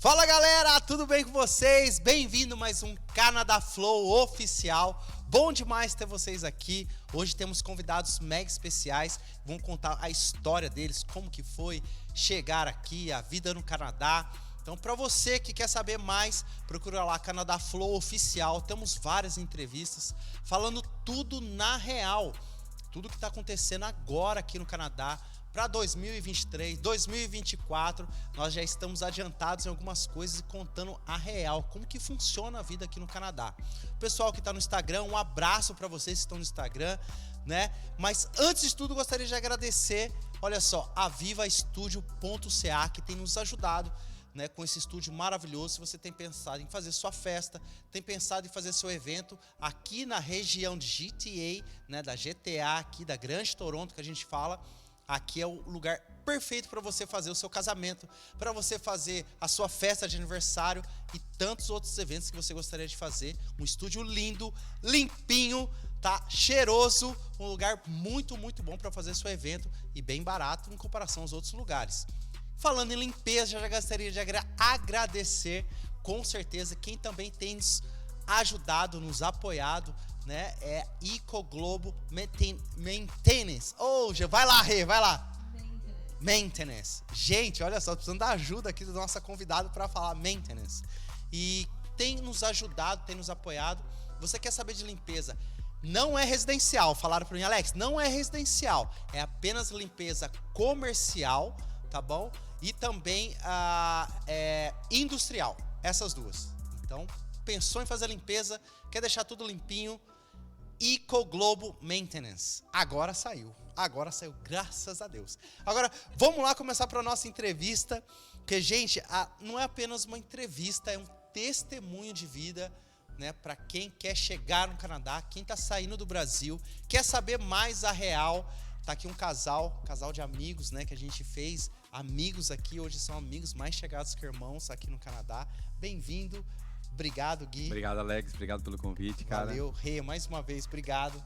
Fala galera, tudo bem com vocês? Bem-vindo a mais um Canadá Flow oficial. Bom demais ter vocês aqui. Hoje temos convidados mega especiais. Vão contar a história deles, como que foi chegar aqui, a vida no Canadá. Então, para você que quer saber mais, procura lá Canadá Flow oficial. Temos várias entrevistas falando tudo na real. Tudo que está acontecendo agora aqui no Canadá. Para 2023, 2024, nós já estamos adiantados em algumas coisas e contando a real, como que funciona a vida aqui no Canadá. Pessoal que está no Instagram, um abraço para vocês que estão no Instagram, né? Mas antes de tudo, gostaria de agradecer, olha só, a vivastudio.ca, que tem nos ajudado, né, com esse estúdio maravilhoso. Se você tem pensado em fazer sua festa, tem pensado em fazer seu evento aqui na região de GTA, né, da GTA aqui, da Grande Toronto, que a gente fala, aqui é o lugar perfeito para você fazer o seu casamento, para você fazer a sua festa de aniversário e tantos outros eventos que você gostaria de fazer. Um estúdio lindo, limpinho, tá? Cheiroso, um lugar muito, muito bom para fazer seu evento e bem barato em comparação aos outros lugares. Falando em limpeza, já gostaria de agradecer, com certeza, quem também tem nos ajudado, nos apoiado, né? É Ecoglobo Maintenance. Oh, vai lá, Rê, vai lá. Maintenance. Gente, olha só, precisando da ajuda aqui da nossa convidada para falar maintenance. E tem nos ajudado, tem nos apoiado. Você quer saber de limpeza? Não é residencial. Falaram para mim, Alex, não é residencial. É apenas limpeza comercial, tá bom? E também industrial. Essas duas. Então, pensou em fazer limpeza, quer deixar tudo limpinho, Ecoglobo Maintenance. Agora saiu, graças a Deus. Agora, vamos lá começar para a nossa entrevista, porque, gente, não é apenas uma entrevista, é um testemunho de vida, né, para quem quer chegar no Canadá, quem está saindo do Brasil, quer saber mais a real. Tá aqui um casal de amigos, né, que a gente fez, amigos aqui, hoje são amigos mais chegados que irmãos aqui no Canadá. Bem-vindo. Obrigado, Gui. Obrigado, Alex. Obrigado pelo convite, cara. Valeu, Rê, mais uma vez, obrigado.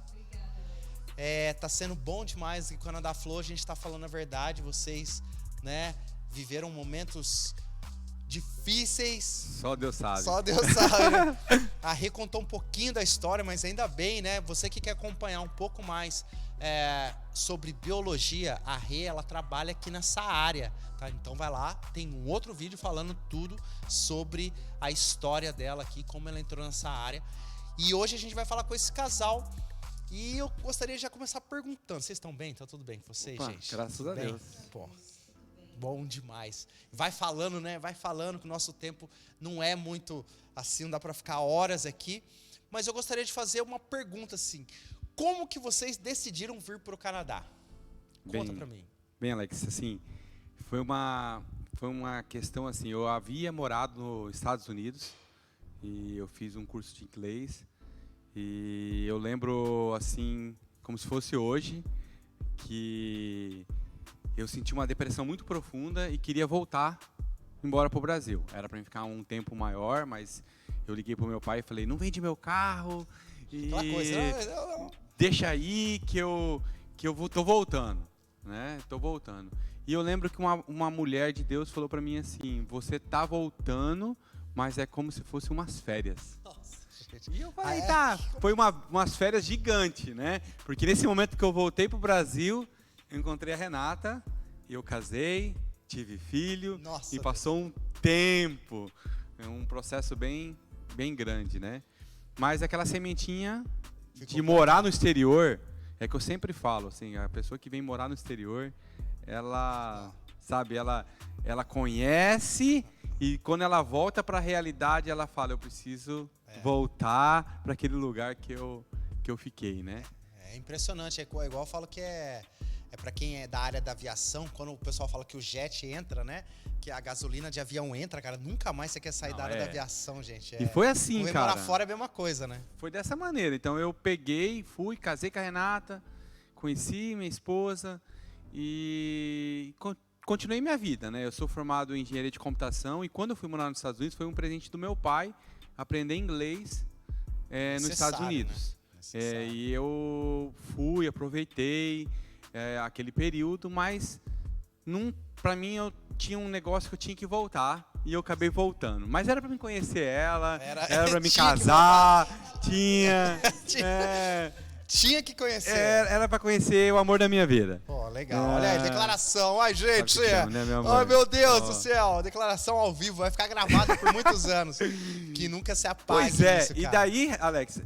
Tá sendo bom demais aqui com o Canadá Flow, a gente tá falando a verdade, vocês, né, viveram momentos difíceis. Só Deus sabe. Só Deus sabe, né? A Rê contou um pouquinho da história, mas ainda bem, né, você que quer acompanhar um pouco mais sobre biologia, a Rê, ela trabalha aqui nessa área, tá? Então vai lá, tem um outro vídeo falando tudo sobre a história dela aqui, como ela entrou nessa área. E hoje a gente vai falar com esse casal e eu gostaria de já começar perguntando, vocês estão bem? Tá tudo bem com vocês, Opa, gente? graças Tudo a bem? Deus. Pô, bom demais. Vai falando, né? Vai falando que o nosso tempo não é muito assim, não dá pra ficar horas aqui, mas eu gostaria de fazer uma pergunta assim. Como que vocês decidiram vir para o Canadá? Conta para mim. Bem, Alex, assim, foi uma questão assim, eu havia morado nos Estados Unidos e eu fiz um curso de inglês e eu lembro assim, como se fosse hoje, que eu senti uma depressão muito profunda e queria voltar embora para o Brasil. Era para mim ficar um tempo maior, mas eu liguei para o meu pai e falei, não vende meu carro e aquela coisa, não. Deixa aí que eu tô voltando, né? Tô voltando. E eu lembro que uma mulher de Deus falou para mim assim, você tá voltando, mas é como se fosse umas férias. Nossa, gente. E eu falei, tá, foi umas férias gigantes, né? Porque nesse momento que eu voltei pro Brasil, eu encontrei a Renata, eu casei, tive filho. Nossa, e passou um tempo, um processo bem grande, né? Mas aquela sementinha de morar no exterior, é que eu sempre falo, assim, a pessoa que vem morar no exterior, ela, sabe, ela conhece e quando ela volta para a realidade, ela fala, eu preciso voltar para aquele lugar que eu fiquei, né? É impressionante, é igual eu falo que é para quem é da área da aviação, quando o pessoal fala que o jet entra, né? Que a gasolina de avião entra, cara, nunca mais você quer sair da área da aviação, gente. E foi assim, cara. Morar fora é a mesma coisa, né? Foi dessa maneira. Então eu peguei, fui, casei com a Renata, conheci minha esposa e continuei minha vida, né? Eu sou formado em engenharia de computação e quando eu fui morar nos Estados Unidos foi um presente do meu pai aprender inglês nos Estados Unidos. Né? E eu fui, aproveitei aquele período, mas para mim eu tinha um negócio que eu tinha que voltar e eu acabei voltando. Mas era pra me conhecer ela, era pra me Tinha que casar, tinha... Tinha que conhecer. Era pra conhecer o amor da minha vida. Pô, legal. Olha aí, declaração. Ai, gente. Sabe que te amo, né, meu amor? Ai, meu Deus do céu. Declaração ao vivo. Vai ficar gravada por muitos anos. Que nunca se apague. Pois é. Isso, E daí, Alex,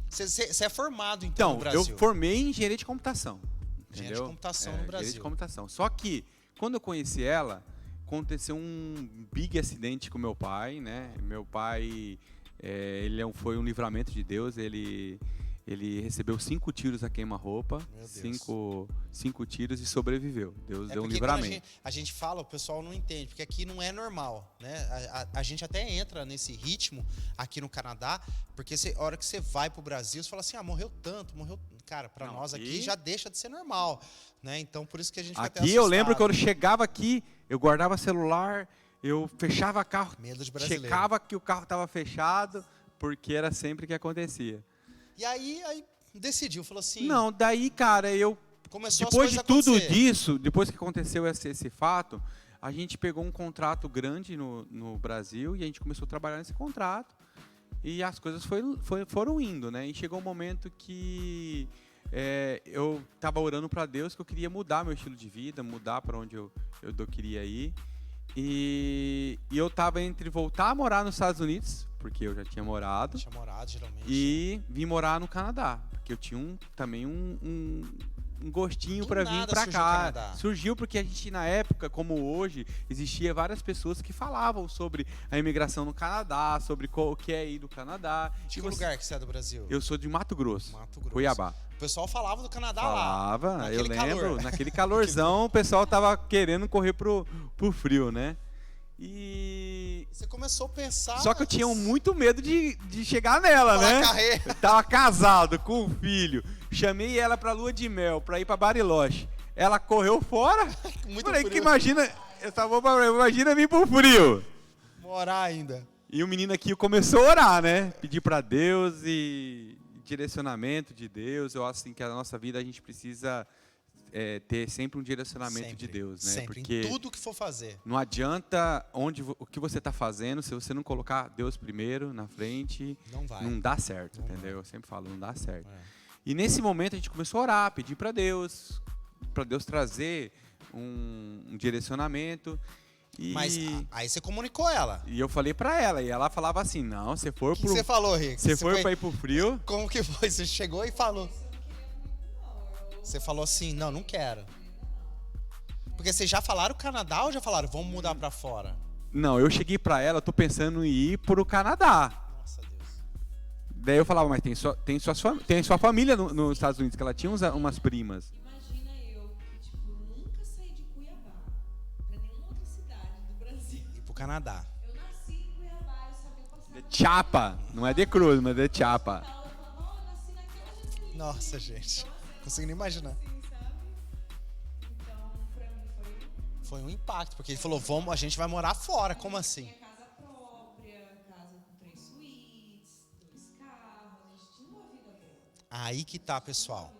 Você é formado, então, no Brasil? eu formei em engenharia de computação. Engenharia de computação no Brasil. Engenharia de computação. Só que, quando eu conheci ela, aconteceu um big acidente com meu pai, né? Meu pai... foi um livramento de Deus, ele recebeu 5 tiros a queima-roupa, 5 tiros e sobreviveu. Deus deu um livramento. A gente fala, o pessoal não entende, porque aqui não é normal, né? A gente até entra nesse ritmo aqui no Canadá, porque a hora que você vai pro Brasil, você fala assim, morreu tanto. Cara, pra nós aqui já deixa de ser normal, né? Então, por isso que a gente fica até assustado. Aqui eu lembro que quando eu chegava aqui, eu guardava celular... Eu fechava o carro, checava que o carro estava fechado, porque era sempre que acontecia. E aí decidiu, falou assim... Não, daí, cara, depois de tudo disso, depois que aconteceu esse fato, a gente pegou um contrato grande no Brasil e a gente começou a trabalhar nesse contrato. E as coisas foram indo, né? E chegou um momento que eu estava orando para Deus que eu queria mudar meu estilo de vida, mudar para onde eu queria ir. E eu estava entre voltar a morar nos Estados Unidos, porque eu já tinha morado. Geralmente. E vim morar no Canadá, porque eu tinha também um gostinho para vir para cá. Surgiu porque a gente, na época, como hoje, existia várias pessoas que falavam sobre a imigração no Canadá, sobre o que é ir do Canadá. De que lugar que você é do Brasil? Eu sou de Mato Grosso. Cuiabá. O pessoal falava do Canadá lá. Eu lembro, naquele calorzão, o pessoal tava querendo correr pro frio, né? E você começou a pensar... Só que eu tinha muito medo de chegar nela, né? Eu tava casado, com um filho. Chamei ela pra lua de mel, pra ir pra Bariloche. Ela correu fora. Muito falei, frio. que imagina vir pro frio. Morar ainda. E o menino aqui começou a orar, né? Pedir pra Deus e direcionamento de Deus. Eu acho assim, que a nossa vida a gente precisa ter sempre um direcionamento de Deus, né? Sempre, porque em tudo que for fazer. Não adianta o que você está fazendo, se você não colocar Deus primeiro, na frente, não dá certo, entendeu? Eu sempre falo, não dá certo. E nesse momento a gente começou a orar, pedir para Deus trazer um direcionamento. Mas aí você comunicou ela. E eu falei pra ela, e ela falava assim, não, você for pro... O que você falou, Rick? Você for pra ir pro frio... Como que foi? Você chegou e falou... Você falou assim, não quero. Porque vocês já falaram Canadá ou já falaram, vamos mudar pra fora? Não, eu cheguei pra ela, eu tô pensando em ir pro Canadá. Nossa, Deus. Daí eu falava, mas tem sua família nos Estados Unidos, que ela tinha umas primas. Imagina eu, que nunca saí de Cuiabá pra nenhuma outra cidade do Brasil. E pro Canadá. Eu nasci em Cuiabá, eu sabia passar... De Chapa, não é de Cruz, mas de Chapa. Nossa, gente. Consigo nem imaginar. Sim, sabe? Então, pra mim foi um impacto, porque ele falou, a gente vai morar fora, como assim? Tinha casa própria, casa com 3 suítes, 2 carros, a gente tinha uma vida boa. Aí que tá, pessoal.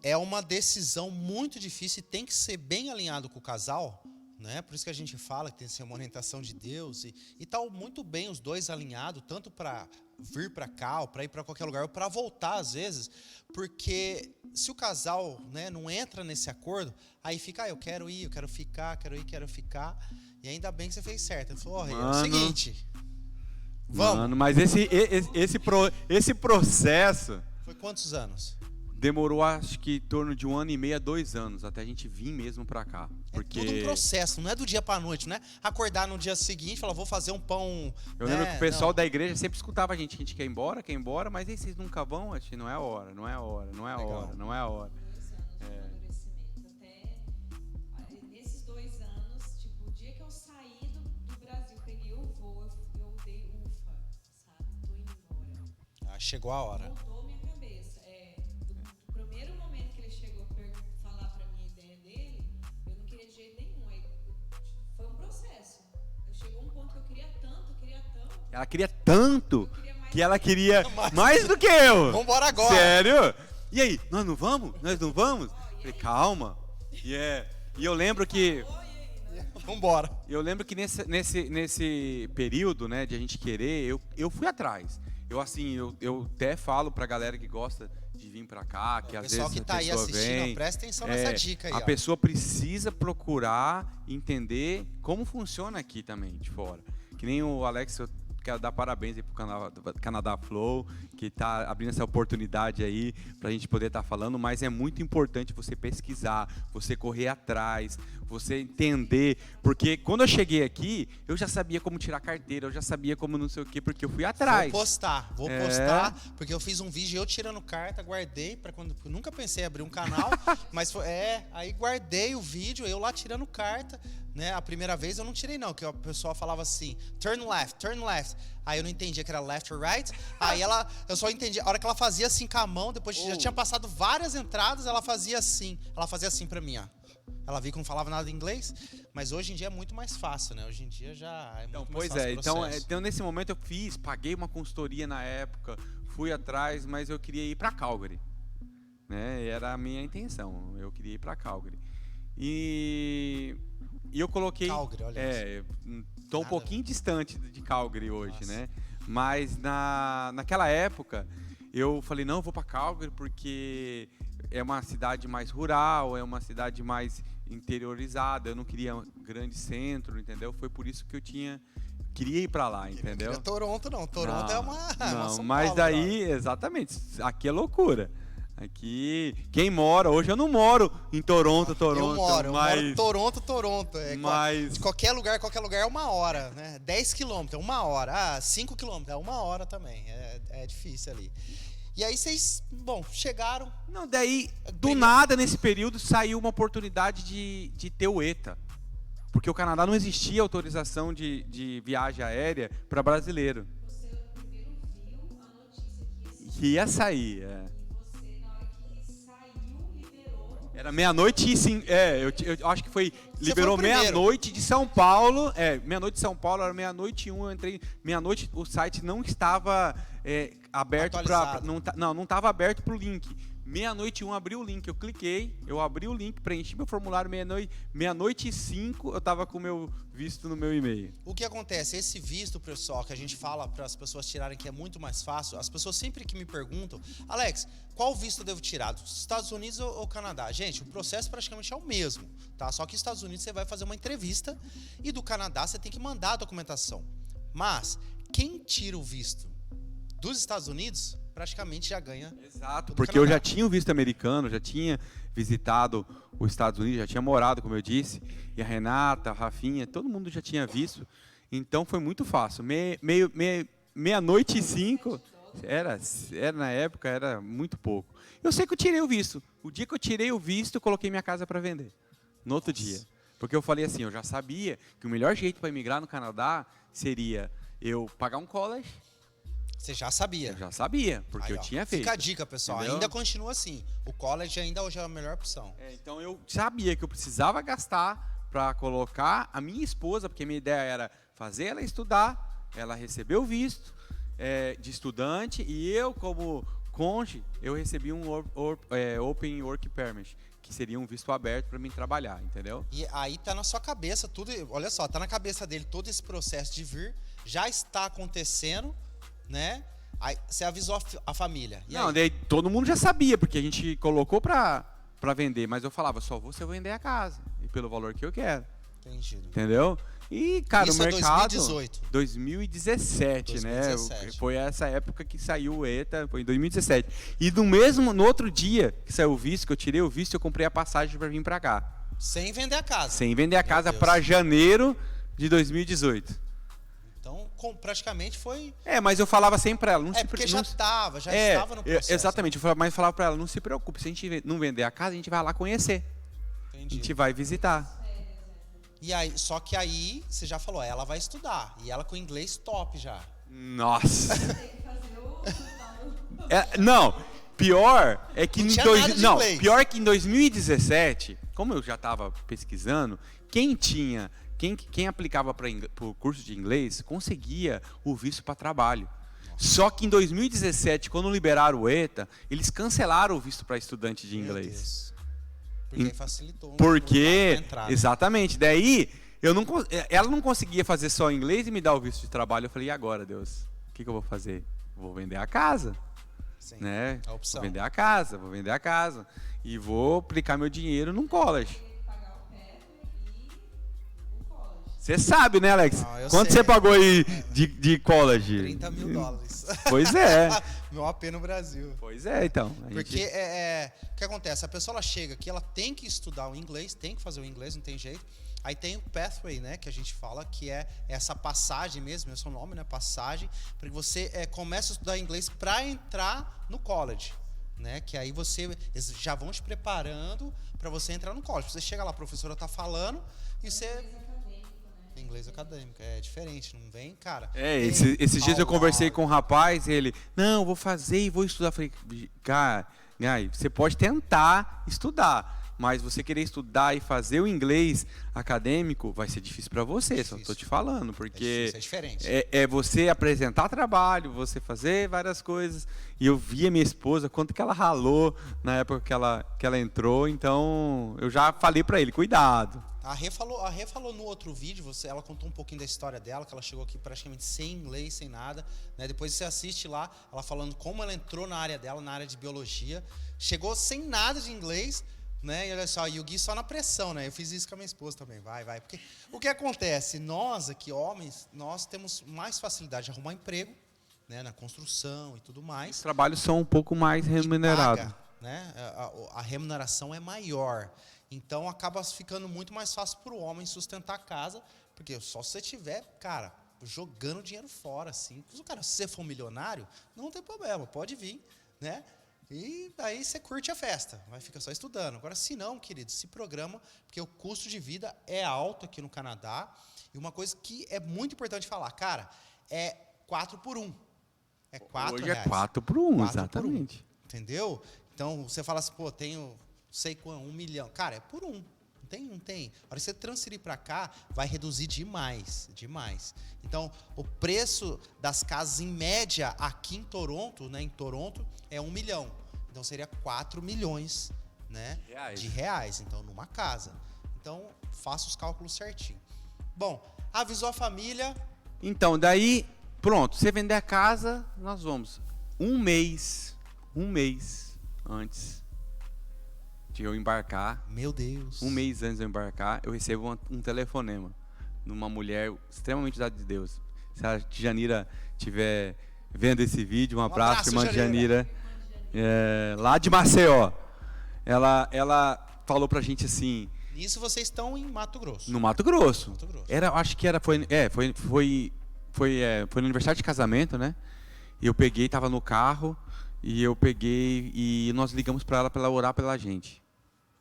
É uma decisão muito difícil e tem que ser bem alinhado com o casal, né? Por isso que a gente fala que tem que ser uma orientação de Deus e tá muito bem os dois alinhados, tanto para vir para cá, ou para ir para qualquer lugar, ou para voltar às vezes, porque se o casal, né, não entra nesse acordo, aí fica, eu quero ir, eu quero ficar, quero ficar, e ainda bem que você fez certo. Ele falou, é o seguinte, vamos. Mano, mas esse processo... Foi quantos anos? Demorou, acho que, em torno de 1 ano e meio a 2 anos, até a gente vir mesmo pra cá. Porque... É todo um processo, não é do dia pra noite, né? Acordar no dia seguinte e falar, vou fazer um pão... Eu lembro que o pessoal da igreja sempre escutava a gente quer ir embora, mas aí vocês nunca vão? Acho que não é a hora. Até nesses 2 anos, o dia que eu saí do Brasil, peguei o voo, eu dei ufa, sabe? Tô indo embora. Chegou a hora. Mudou minha cabeça. Do primeiro momento que ele chegou a falar pra mim a ideia dele, eu não queria de jeito nenhum. Aí, foi um processo. Chegou um ponto que eu queria tanto. Ela queria tanto que ela queria mais do que eu. Vamos embora agora. Sério? E aí, nós não vamos? Falei, calma. E eu lembro que... Vambora. Eu lembro que nesse período, né, de a gente querer, eu fui atrás. Eu até falo pra galera que gosta de vir pra cá, que O às pessoal vezes que tá a aí pessoa assistindo, vem. presta atenção nessa dica aí. A ó. pessoa precisa procurar entender como funciona aqui também, de fora. Que nem o Alex, eu quero dar parabéns aí pro Canadá Flow, que está abrindo essa oportunidade aí para a gente poder estar falando, mas é muito importante você pesquisar, você correr atrás, você entender, porque quando eu cheguei aqui, eu já sabia como tirar carteira, eu já sabia como não sei o quê, porque eu fui atrás. Vou postar, porque eu fiz um vídeo eu tirando carta, guardei para quando eu nunca pensei em abrir um canal, mas aí guardei o vídeo, eu lá tirando carta, né? A primeira vez eu não tirei não, que o pessoal falava assim, turn left. Aí eu não entendia que era left or right. Aí eu só entendi, a hora que ela fazia assim com a mão, depois já tinha passado várias entradas, ela fazia assim pra mim, ó. Ela viu que não falava nada de inglês, mas hoje em dia é muito mais fácil, né? Hoje em dia já é muito mais fácil o processo. Então nesse momento eu paguei uma consultoria na época, fui atrás, mas eu queria ir para Calgary, né? Era a minha intenção, eu queria ir para Calgary. E eu coloquei, Calgary, olha isso. Tô um pouquinho distante de Calgary hoje, Nossa. né? Mas naquela época eu falei, não, eu vou para Calgary porque é uma cidade mais rural, é uma cidade mais interiorizada, eu não queria um grande centro, entendeu? Foi por isso que eu queria ir para lá, entendeu? Não queria Toronto não, Toronto é uma São mas Paulo, daí, exatamente, aqui é loucura. Aqui, quem mora, hoje eu não moro em Toronto, eu moro mas... Toronto. De qualquer lugar é 1 hora, né? 10 quilômetros, 1 hora. 5 quilômetros, é 1 hora também. É difícil ali. E aí vocês, chegaram. Não, daí, do nada, nesse período, saiu uma oportunidade de ter o ETA. Porque o Canadá não existia autorização de viagem aérea para brasileiro. Você primeiro viu a notícia Que ia sair, Era 12:05. Eu acho que foi. Liberou meia-noite de São Paulo. Meia-noite de São Paulo, era 12:01. Eu entrei. Meia-noite, o site não estava aberto para. Não estava aberto para o link. 12:01, abri o link, eu cliquei, eu abri o link, preenchi meu formulário 12:05, eu estava com o meu visto no meu e-mail. O que acontece? Esse visto, pessoal, que a gente fala para as pessoas tirarem, que é muito mais fácil, as pessoas sempre que me perguntam, Alex, qual visto eu devo tirar? Dos Estados Unidos ou Canadá? Gente, o processo praticamente é o mesmo, tá? Só que nos Estados Unidos você vai fazer uma entrevista e do Canadá você tem que mandar a documentação. Mas quem tira o visto dos Estados Unidos praticamente já ganha. Exato, porque eu já tinha o visto americano, já tinha visitado os Estados Unidos, já tinha morado, como eu disse, e a Renata, a Rafinha, todo mundo já tinha visto, então foi muito fácil. 12:05, na época, era muito pouco. Eu sei que eu tirei o visto. O dia que eu tirei o visto, eu coloquei minha casa para vender, no outro dia. Porque eu falei assim, eu já sabia que o melhor jeito para emigrar no Canadá seria eu pagar um college. Você já sabia? Eu já sabia, porque eu tinha feito. Fica a dica, pessoal. Entendeu? Ainda continua assim. O college ainda hoje é a melhor opção. Então eu sabia que eu precisava gastar para colocar a minha esposa, porque a minha ideia era fazer ela estudar, ela receber o visto de estudante, e eu, como cônjuge, eu recebi um Open Work Permit, que seria um visto aberto para mim trabalhar, entendeu? E aí tá na sua cabeça tudo, olha só, tá na cabeça dele todo esse processo de vir, já está acontecendo, né? Aí você avisou a família. E não, aí? daí todo mundo já sabia, porque a gente colocou para vender, mas eu falava, só vou se eu vender a casa, e pelo valor que eu quero. Entendido. Entendeu? E, cara, Isso o mercado... 2018. 2017, né? 2017. Foi essa época que saiu o ETA, foi em 2017. E no outro dia que saiu o visto, que eu tirei o visto, eu comprei a passagem para vir para cá. Sem vender a casa. Sem vender a casa para janeiro de 2018. Então, praticamente foi... mas eu falava sempre para ela... porque já estava no processo. Exatamente, mas eu falava para ela, não se preocupe, se a gente não vender a casa, a gente vai lá conhecer. Entendi. A gente vai visitar. E aí, só que aí, você já falou, ela vai estudar. E ela com inglês top já. Nossa! Não, pior é que pior que em 2017, como eu já estava pesquisando, quem aplicava para o curso de inglês conseguia o visto para trabalho. Só que em 2017, quando liberaram o ETA, eles cancelaram o visto para estudante de inglês. Porque facilitou. Porque, exatamente, daí ela não conseguia fazer só inglês e me dar o visto de trabalho. Eu falei, e agora, Deus? O que eu vou fazer? Vou vender a casa. Sim, Né? a opção. Vou vender a casa. E vou aplicar meu dinheiro num college. Pagar o pé e o college. Você sabe, né, Alex? Ah, eu Quanto sei. você pagou aí de college? $30 mil. Pois é. Meu AP no Brasil. Pois é, então. Porque o que acontece? A pessoa ela chega aqui, ela tem que estudar o inglês, tem que fazer o inglês, não tem jeito. Aí tem o pathway, né, que a gente fala, que é essa passagem mesmo, esse é o nome, né, passagem, para que você comece a estudar inglês para entrar no college, né, que aí eles já vão te preparando para você entrar no college. Você chega lá, a professora tá falando e você... Inglês acadêmico, é diferente, não vem, cara. Esses dias eu conversei com um rapaz, ele, não, vou fazer e vou estudar. Eu falei, cara, você pode tentar estudar, mas você querer estudar e fazer o inglês acadêmico vai ser difícil para você, só estou te falando, porque é diferente. É você apresentar trabalho, você fazer várias coisas. E eu vi a minha esposa, quanto que ela ralou na época que ela entrou, então eu já falei para ele, cuidado. A Rê falou no outro vídeo, ela contou um pouquinho da história dela, que ela chegou aqui praticamente sem inglês, sem nada, né? Depois você assiste lá, ela falando como ela entrou na área dela, na área de biologia, chegou sem nada de inglês, né? E olha só, e o Gui só na pressão, né? Eu fiz isso com a minha esposa também, vai. Porque o que acontece? Nós aqui, homens, nós temos mais facilidade de arrumar emprego, né? Na construção e tudo mais. Os trabalhos são um pouco mais remunerados. Paga, né? A remuneração é maior. Então acaba ficando muito mais fácil para o homem sustentar a casa, porque só se você tiver, cara, jogando dinheiro fora, assim. Cara, se você for milionário, não tem problema, pode vir, né? E aí você curte a festa, vai ficar só estudando. Agora, se não, querido, se programa, porque o custo de vida é alto aqui no Canadá. E uma coisa que é muito importante falar, cara, é 4 por 1. É 4 Hoje reais. é 4 por 1, 4 exatamente. por 1, entendeu? Então, você fala assim, pô, tenho, sei quanto, 1 milhão. Cara, é por 1. Não tem. A hora que você transferir para cá, vai reduzir demais. Então, o preço das casas, em média, aqui em Toronto, né, é 1 milhão. Então, seria 4 milhões, né, de reais. Então, numa casa. Então, faça os cálculos certinho. Bom, avisou a família. Então, daí, pronto. Você vender a casa, nós vamos. Um mês antes de eu embarcar. Meu Deus. Um mês antes de eu embarcar, eu recebo um telefonema de uma mulher extremamente usada de Deus. Se a Janira estiver vendo esse vídeo, um abraço, irmã Janira. Lá de Maceió. Ela falou pra gente assim... Nisso vocês estão em Mato Grosso. No Mato Grosso. Mato Grosso. Foi no aniversário de casamento, né? E eu peguei, tava no carro, e nós ligamos para ela orar pela gente,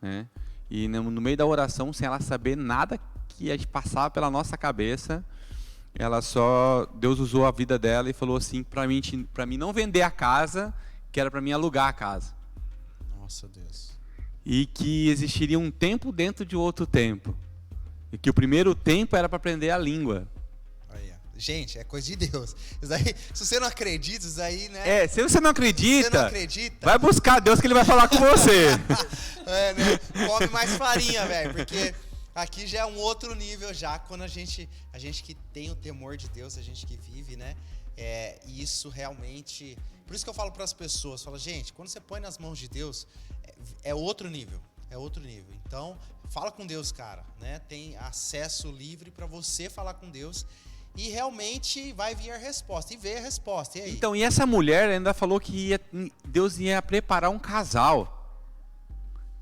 né? E no meio da oração, sem ela saber nada que ia passar pela nossa cabeça, Deus usou a vida dela e falou assim para mim não vender a casa, que era para mim alugar a casa. Nossa, Deus. E que existiria um tempo dentro de outro tempo. E que o primeiro tempo era para aprender a língua. Gente, é coisa de Deus. Isso aí, se você não acredita, isso aí, né? Se você não acredita, vai buscar Deus que Ele vai falar com você. Né? Come mais farinha, velho, porque aqui já é um outro nível já, quando a gente que tem o temor de Deus, a gente que vive, né? E isso realmente... Por isso que eu falo para as pessoas, gente, quando você põe nas mãos de Deus, é outro nível. É outro nível. Então, fala com Deus, cara, né? Tem acesso livre para você falar com Deus. E realmente vai vir a resposta. E veio a resposta. E aí? Então, e essa mulher ainda falou que Deus ia preparar um casal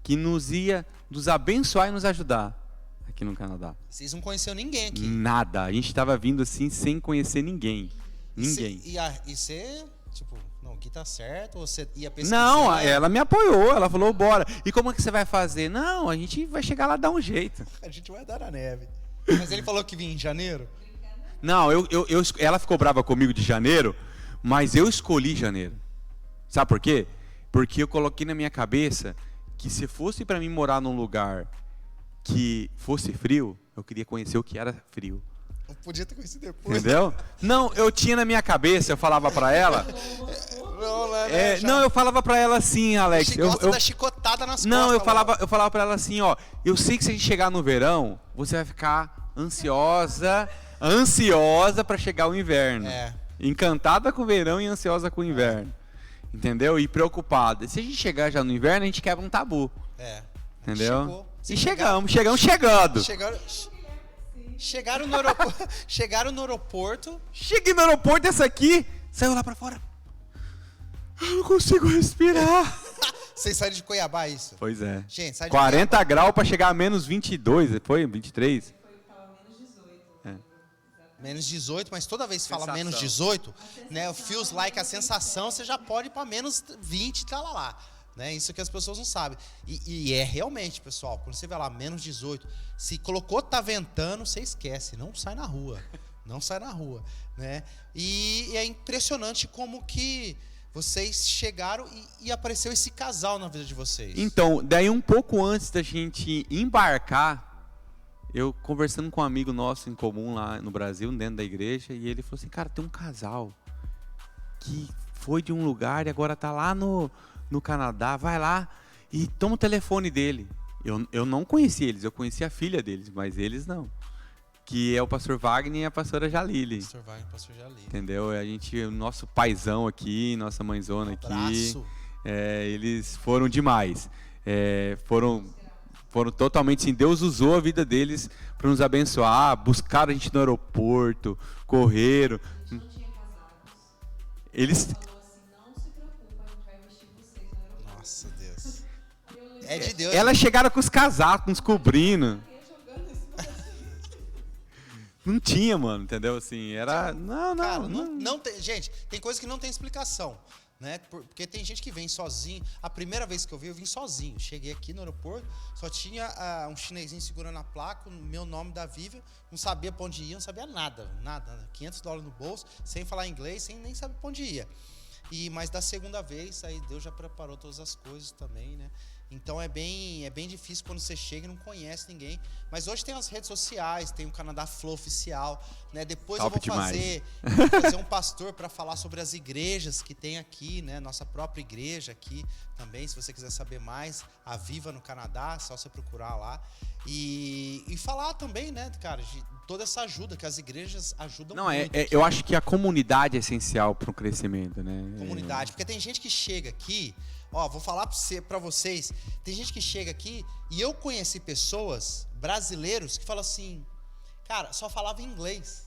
que nos ia nos abençoar e nos ajudar aqui no Canadá. Vocês não conheciam ninguém aqui? Nada. A gente estava vindo assim sem conhecer ninguém. Ninguém. E você, tipo, não, aqui tá certo? Ou você ia pesquisar? Não, ela me apoiou. Ela falou, bora. E como é que você vai fazer? Não, a gente vai chegar lá e dar um jeito. A gente vai dar na neve. Mas ele falou que vinha em janeiro? Não, ela ficou brava comigo de janeiro, mas eu escolhi janeiro. Sabe por quê? Porque eu coloquei na minha cabeça que se fosse para mim morar num lugar que fosse frio, eu queria conhecer o que era frio. Eu podia ter conhecido depois. Entendeu? Não, eu tinha na minha cabeça, eu falava para ela... Não, eu falava para ela assim, Alex... Eu gosto da chicotada nas costas. Não, eu falava para ela assim, ó... Eu sei que se a gente chegar no verão, você vai ficar ansiosa para chegar o inverno. Encantada com o verão e ansiosa com o inverno. Entendeu? E preocupada. Se a gente chegar já no inverno, a gente quebra um tabu. Entendeu? E chegamos chegando. Chegaram no aeroporto. Chegaram no aeroporto. Cheguei no aeroporto, essa aqui saiu lá pra fora. Eu não consigo respirar. Vocês saíram de Cuiabá, isso? Pois é. Gente, sai de 40 Cuiabá. graus pra chegar a menos 22, foi? 23? Tava menos 18. Menos 18, mas toda vez que fala Sensação. menos 18, né, o feels like, a sensação, você já pode ir pra menos 20 e tá lá. Né? Isso que as pessoas não sabem. E é realmente, pessoal, quando você vai lá, menos 18, se colocou tá ventando, você esquece, não sai na rua. Não sai na rua, né? E é impressionante como que vocês chegaram e apareceu esse casal na vida de vocês. Então, daí um pouco antes da gente embarcar, eu conversando com um amigo nosso em comum lá no Brasil, dentro da igreja, e ele falou assim, cara, tem um casal que foi de um lugar e agora tá lá no Canadá, vai lá e toma o telefone dele. Eu não conheci eles, eu conheci a filha deles, mas eles não. Que é o pastor Wagner e a pastora Jalile. Pastor Wagner e pastor Jalile. Entendeu? O nosso paizão aqui, nossa mãezona aqui. Eles foram demais. Foram totalmente assim, Deus usou a vida deles para nos abençoar, buscaram a gente no aeroporto, correram. A gente não tinha casados. Eles... Falou assim, não se preocupa, a gente vai vestir vocês no aeroporto. Nossa, Deus. É de Deus. Elas chegaram com os casacos, nos cobrindo. Jogando isso pra você. Não tinha, mano, entendeu? Assim, era... Cara, não tem, gente, tem coisa que não tem explicação, né? Porque tem gente que vem sozinho. A primeira vez que eu vim sozinho. Cheguei aqui no aeroporto, só tinha um chinesinho segurando a placa, o meu nome da Vivian, não sabia pra onde ia, não sabia nada. $500 no bolso, sem falar inglês, sem nem saber pra onde ia. Mas da segunda vez, aí Deus já preparou todas as coisas também, né? Então é bem difícil quando você chega e não conhece ninguém. Mas hoje tem as redes sociais, tem o Canadá Flow oficial, né? Depois Top eu vou fazer um pastor para falar sobre as igrejas que tem aqui, né? Nossa própria igreja aqui também, se você quiser saber mais, a Viva no Canadá, é só você procurar lá. E falar também, né, cara, de toda essa ajuda, que as igrejas ajudam muito. Eu acho que a comunidade é essencial para o crescimento, né? Comunidade, porque tem gente que chega aqui, vou falar para vocês, tem gente que chega aqui e eu conheci pessoas, brasileiros, que falam assim, cara, só falava inglês.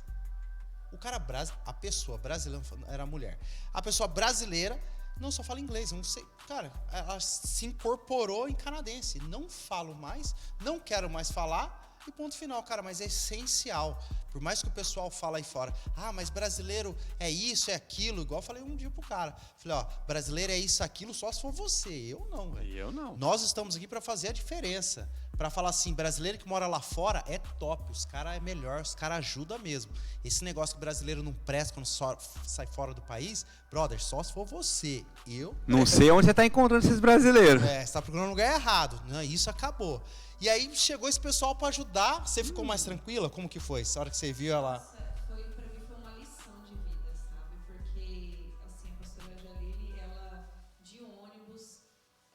A pessoa brasileira, era mulher, a pessoa brasileira não só fala inglês, não sei, cara, ela se incorporou em canadense, não falo mais, não quero mais falar, e ponto final, cara, mas é essencial. Por mais que o pessoal fala aí fora, mas brasileiro é isso, é aquilo, igual eu falei um dia pro cara. Falei, brasileiro é isso, aquilo, só se for você. Eu não, velho. Eu não. Nós estamos aqui para fazer a diferença. Para falar assim, brasileiro que mora lá fora é top, os caras é melhor, os caras ajudam mesmo. Esse negócio que brasileiro não presta quando sai fora do país, brother, só se for você. Eu não sei onde você tá encontrando esses brasileiros. Você tá procurando um lugar errado. Não, isso acabou. E aí chegou esse pessoal para ajudar, você ficou mais tranquila? Como que foi? Essa hora que você viu ela... Pra mim foi uma lição de vida, sabe? Porque, assim, a pastora Jalile, ela, de ônibus,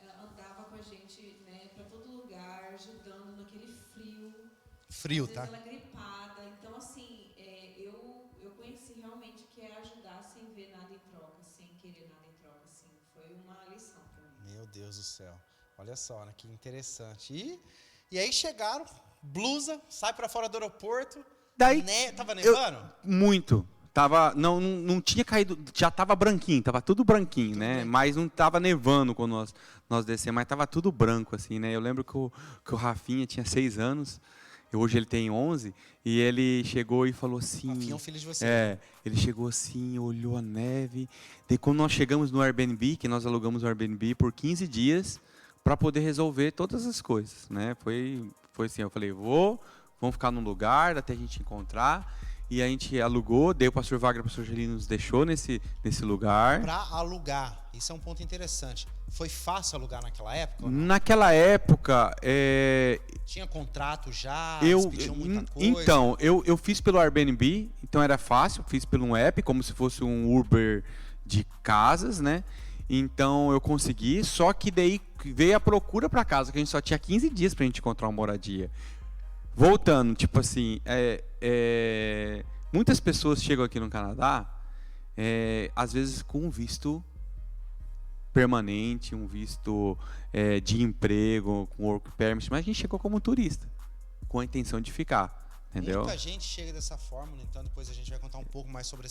andava com a gente, né, pra todo lugar, ajudando naquele frio. Frio, Às vezes tá? ela gripada. Então, assim, eu conheci realmente que é ajudar sem ver nada em troca, sem querer nada em troca, assim. Foi uma lição pra mim. Meu Deus do céu. Olha só, né? Que interessante. E aí chegaram, blusa, sai pra fora do aeroporto. Daí, tava nevando? Muito. Não tinha caído, já tava branquinho, tava tudo branquinho, né? Branquinho. Mas não tava nevando quando nós descemos, mas tava tudo branco, assim, né? Eu lembro que o Rafinha tinha 6 anos, hoje ele tem 11, e ele chegou e falou assim... Rafinha é um filho de você. Ele chegou assim, olhou a neve. Daí quando nós chegamos no Airbnb, que nós alugamos o Airbnb por 15 dias, para poder resolver todas as coisas, né? Foi assim, eu falei, vamos ficar num lugar até a gente encontrar. E a gente alugou, daí o pastor Wagner e o pastor Gelino nos deixou nesse lugar. Para alugar, isso é um ponto interessante. Foi fácil alugar naquela época? Ou não? Naquela época, Tinha contrato já? Eles pediam muita coisa? Então, eu fiz pelo Airbnb, então era fácil, fiz pelo um app, como se fosse um Uber de casas, né? Então eu consegui, só que daí veio a procura para casa, que a gente só tinha 15 dias para a gente encontrar uma moradia. voltando, tipo assim, muitas pessoas chegam aqui no Canadá, às vezes com um visto permanente, um visto de emprego, com work permit, mas a gente chegou como turista, com a intenção de ficar. Entendeu? Muita gente chega dessa forma, então depois a gente vai contar um pouco mais sobre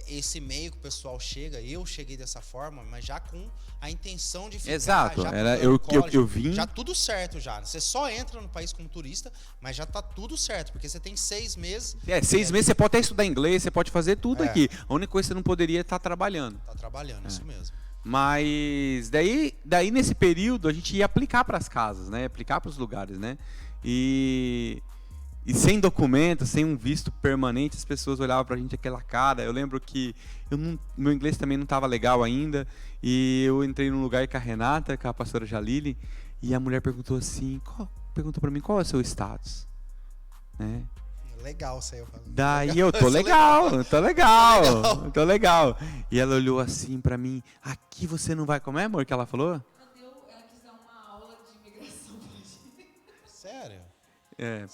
esse meio que o pessoal chega. Eu cheguei dessa forma, mas já com a intenção de ficar. Exato, já eu vim... Já tudo certo já. Você só entra no país como turista, mas já tá tudo certo, porque você tem 6 meses. 6 meses você pode até estudar inglês, você pode fazer tudo aqui. A única coisa que você não poderia é estar trabalhando. Tá trabalhando, isso mesmo. Mas daí nesse período a gente ia aplicar para as casas, né? Aplicar para os lugares, né? E sem documento, sem um visto permanente, as pessoas olhavam pra gente aquela cara. Eu lembro que meu inglês também não estava legal ainda. E eu entrei num lugar com a Renata, com a pastora Jalili, e a mulher perguntou assim, perguntou para mim, qual é o seu status? Né? Legal, saiu falando. Daí eu tô legal. E ela olhou assim pra mim, aqui você não vai comer, amor? Que ela falou? Ela quis dar uma aula de imigração pra gente. Sério?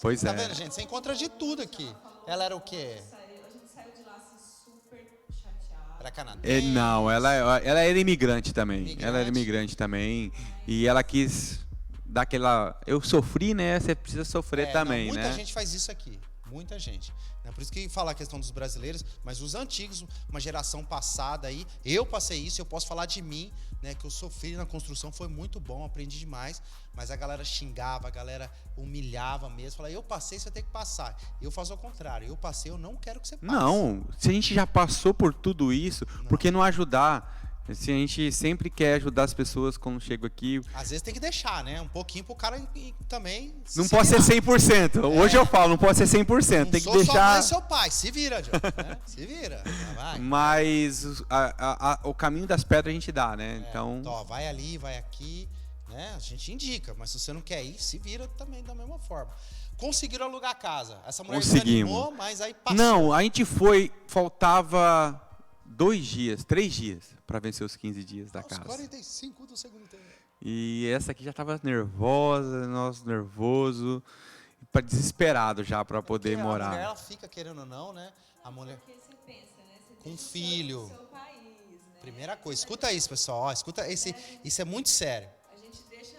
Pois Tá vendo, gente? Você encontra de tudo aqui. Ela era o quê? A gente saiu de lá assim, super chateada. Era canadense? Não, ela era imigrante também. Ela era imigrante também. E ela quis dar aquela... Eu sofri, né? Você precisa sofrer também, muita né? Muita gente faz isso aqui. Muita gente. Por isso que fala a questão dos brasileiros, mas os antigos, uma geração passada aí, eu passei isso, eu posso falar de mim, né, que eu sofri na construção, foi muito bom, aprendi demais, mas a galera xingava, a galera humilhava mesmo, falava, eu passei, você tem que passar. Eu faço ao contrário, eu passei, eu não quero que você passe. Não, se a gente já passou por tudo isso, por que não ajudar? Se a gente sempre quer ajudar as pessoas quando chegam aqui. Às vezes tem que deixar, né? Um pouquinho pro cara também. Não pode ser 100%. Hoje eu falo, não pode ser 100%. Não tem que sou deixar. Sua mãe e seu pai, se vira, John, né? Se vira. Vai. Mas o caminho das pedras a gente dá, né? Então. Ó, vai ali, vai aqui, né? A gente indica, mas se você não quer ir, se vira também da mesma forma. Conseguiram alugar a casa. Essa mulher desanimou, mas aí passou. Não, a gente foi, faltava 3 dias para vencer os 15 dias da casa. 45 do segundo tempo. E essa aqui já estava nervosa, nós nervoso, desesperado já para poder morar. A mulher, ela fica querendo ou não, né? A mulher Porque você pensa, né? Você com filho. seu país, né? Primeira coisa, escuta isso, pessoal. Ó, escuta isso é muito sério. A gente deixa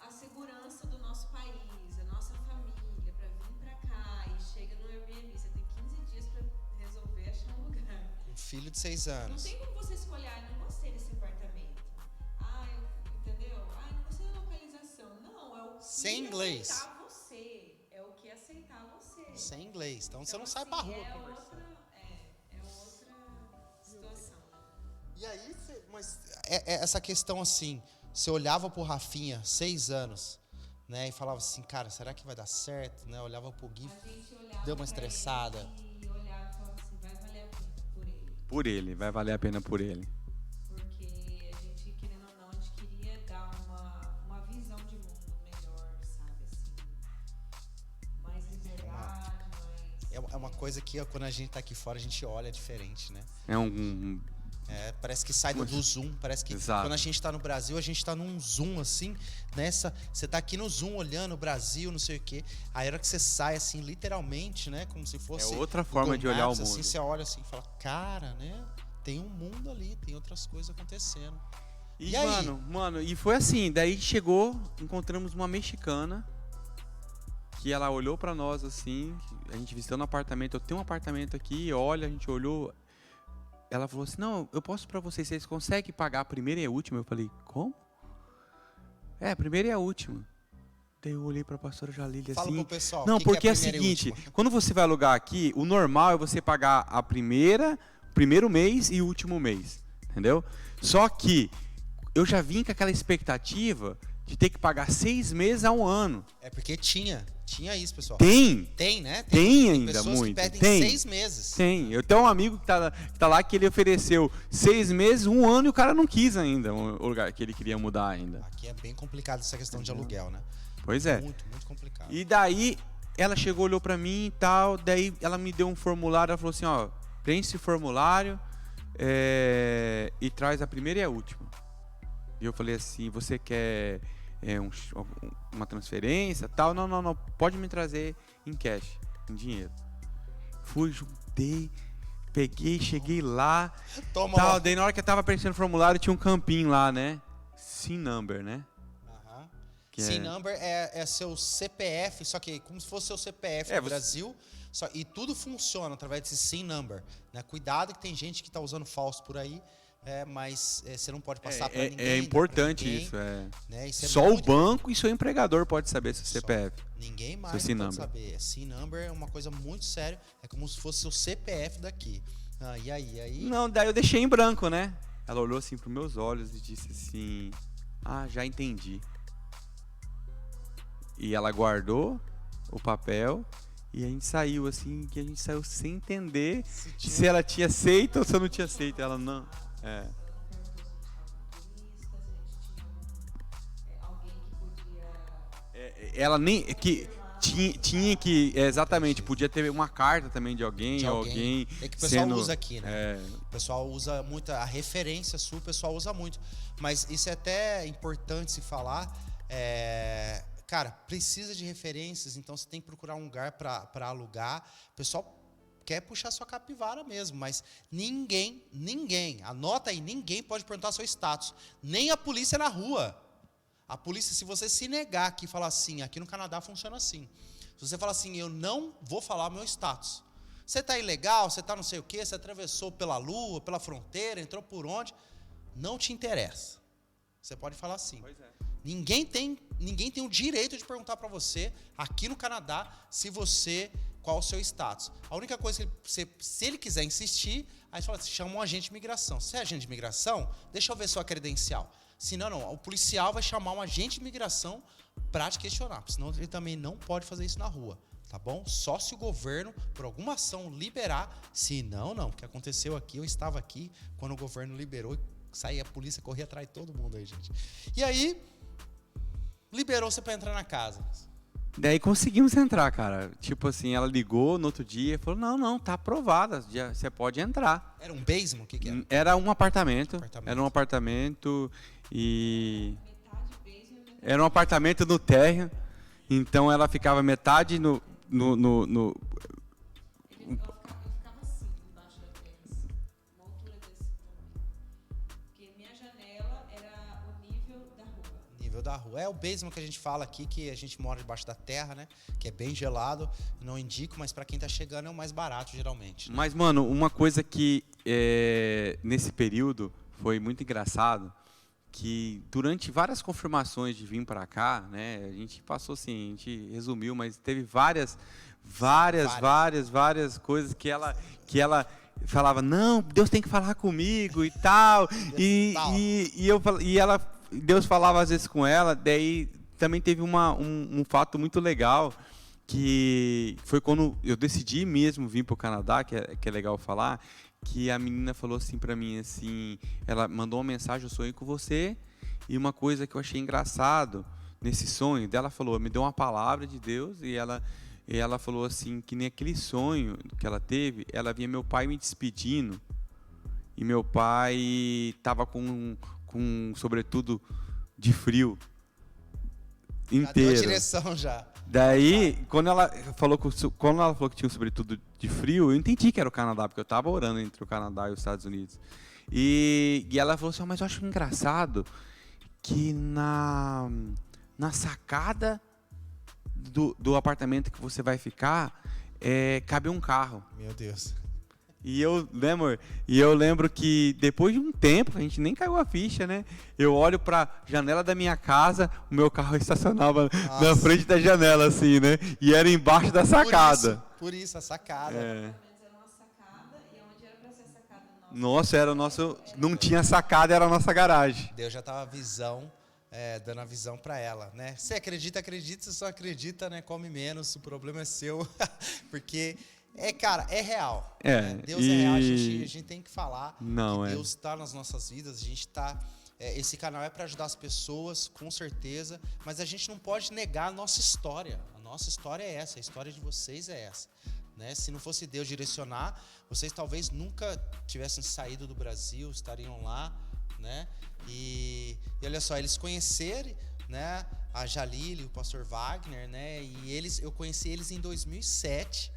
a segurança do nosso país, a nossa família, para vir para cá e chega no Airbnb, você tem 15 dias para resolver achar um lugar. Um filho de 6 anos. Não tem como você escolher, não gostei desse apartamento. Entendeu? Não gostei da localização. Não, é o que sem inglês. aceitar você. É o que aceitar você. Sem inglês. Então você não assim, sai pra rua. É outra situação. E aí, mas essa questão assim, você olhava pro Rafinha, 6 anos, né? E falava assim, cara, será que vai dar certo? Né? Olhava pro Gui, deu uma estressada. E olhava e falava assim, vai valer a pena por ele. Por ele, vai valer a pena por ele. Porque a gente, querendo ou não, a gente queria dar uma visão de mundo melhor, sabe? Assim, mais liberdade, mais... É uma coisa que quando a gente tá aqui fora, a gente olha diferente, né? Parece que sai do zoom, parece que Exato. Quando a gente tá no Brasil, a gente tá num zoom assim, você tá aqui no zoom olhando o Brasil, não sei o quê. Aí a hora que você sai assim, literalmente, né, como se fosse outra forma de olhar o mundo. Assim, você olha assim e fala, cara, né, tem um mundo ali, tem outras coisas acontecendo. E aí? Mano, e foi assim, daí chegou, encontramos uma mexicana, que ela olhou pra nós assim, a gente visitando um apartamento, eu tenho um apartamento aqui, olha, a gente olhou... Ela falou assim, não, eu posso para vocês conseguem pagar a primeira e a última? Eu falei, como? A primeira e a última. Daí eu olhei para a pastora Jalili assim... Fala pro pessoal, não, porque é o seguinte, quando você vai alugar aqui, o normal é você pagar a primeiro mês e o último mês, entendeu? Só que eu já vim com aquela expectativa de ter que pagar 6 meses a 1 ano. É porque tinha isso, pessoal. Tem, né? Tem ainda pessoas muito. Que pedem tem 6 meses. Tem. Eu tenho um amigo que tá lá que ele ofereceu 6 meses, 1 ano e o cara não quis ainda o lugar que ele queria mudar ainda. Aqui é bem complicado essa questão de aluguel, né? Pois é. Muito, muito complicado. E daí ela chegou, olhou pra mim e tal, daí ela me deu um formulário, ela falou assim, ó, preenche esse formulário e traz a primeira e a última. E eu falei assim, você quer uma transferência, tal. Não, pode me trazer em cash, em dinheiro. Fui, juntei, peguei, cheguei lá, Toma tal. lá. Daí na hora que eu tava preenchendo o formulário, tinha um campinho lá, né? SIN number, né? Aham. Que SIN number é seu CPF, só que como se fosse seu CPF no você- Brasil, e tudo funciona através desse SIN number, né? Cuidado que tem gente que está usando falso por aí, mas você não pode passar para ninguém. É importante pra ninguém, isso, né? Isso é Só o muito banco e seu empregador pode saber seu Só. CPF. Ninguém mais Seu SIN pode number. saber. SIN number é uma coisa muito séria, é como se fosse seu CPF daqui. E aí? Não, daí eu deixei em branco, né? Ela olhou assim pros meus olhos e disse assim: "Ah, já entendi." E ela guardou o papel e a gente saiu assim, que a gente saiu sem entender se ela tinha aceito ou se eu não tinha aceito. Ela não. É. Ela nem que tinha que exatamente, podia ter uma carta também de alguém, alguém É que o pessoal sendo, usa aqui, né? O pessoal usa muito, a referência sua, o pessoal usa muito. Mas isso é até importante se falar. Cara, precisa de referências, então você tem que procurar um lugar para alugar. O pessoal quer puxar sua capivara mesmo, mas ninguém, anota aí, ninguém pode perguntar seu status. Nem a polícia na rua. A polícia, se você se negar aqui e falar assim, aqui no Canadá funciona assim. Se você falar assim, eu não vou falar meu status. Você está ilegal, você está não sei o quê, você atravessou pela lua, pela fronteira, entrou por onde, não te interessa. Você pode falar assim. Pois é. Ninguém tem o direito de perguntar para você, aqui no Canadá, qual o seu status. A única coisa que se ele quiser insistir, aí você fala, chama um agente de imigração. Se é agente de imigração, deixa eu ver sua credencial. Senão, não, o policial vai chamar um agente de imigração para te questionar, senão ele também não pode fazer isso na rua, tá bom? Só se o governo, por alguma ação, liberar, se não, o que aconteceu aqui, eu estava aqui quando o governo liberou, saía a polícia, corria atrás de todo mundo aí, gente. E aí, liberou você para entrar na casa. Daí conseguimos entrar, cara. Tipo assim, ela ligou no outro dia e falou: não, tá aprovada, você pode entrar. Era um basement? O que era? Era um apartamento. Era um apartamento e... Era um apartamento no térreo. Então ela ficava metade no... Eu ficava assim, embaixo da terra, assim, uma altura desse tamanho. Porque minha janela era o nível da rua. Nível da rua. É o basement que a gente fala aqui, que a gente mora debaixo da terra, né? Que é bem gelado. Não indico, mas para quem tá chegando é o mais barato, geralmente. Né? Mas, mano, uma coisa que nesse período foi muito engraçado, que durante várias confirmações de vir para cá, né? A gente passou assim, a gente resumiu, mas teve várias coisas que ela falava: não, Deus tem que falar comigo e tal. Deus falava às vezes com ela. Daí também teve um fato muito legal, que foi quando eu decidi mesmo vir para o Canadá, que é legal falar, que a menina falou assim para mim, assim, ela mandou uma mensagem: eu sonhei com você. E uma coisa que eu achei engraçado nesse sonho dela, falou, me deu uma palavra de Deus, e ela falou assim, que nem aquele sonho que ela teve, ela via meu pai me despedindo, e meu pai estava com sobretudo de frio inteiro. Já deu a direção já. Daí, quando ela falou que tinha um sobretudo de frio, eu entendi que era o Canadá, porque eu estava orando entre o Canadá e os Estados Unidos. E ela falou assim: mas eu acho engraçado que na sacada do apartamento que você vai ficar, cabe um carro. Meu Deus. E eu lembro que depois de um tempo, a gente nem caiu a ficha, né? Eu olho para a janela da minha casa, o meu carro estacionava na frente da janela, assim, né? E era embaixo da sacada. Por isso a sacada. Era uma sacada, e onde era para ser a sacada Nossa, era o nosso... Não tinha sacada, era a nossa garagem. Deus já estava dando a visão para ela, né? Você acredita, se só acredita, né? Come menos, o problema é seu. Porque... cara, é real. Né? Deus é real, a gente tem que falar que Deus está nas nossas vidas, a gente está... esse canal é para ajudar as pessoas, com certeza, mas a gente não pode negar a nossa história. A nossa história é essa, a história de vocês é essa. Né? Se não fosse Deus direcionar, vocês talvez nunca tivessem saído do Brasil, estariam lá, né? E olha só, eles conhecerem, né? a Jalili, o pastor Wagner, né? E eu conheci eles em 2007,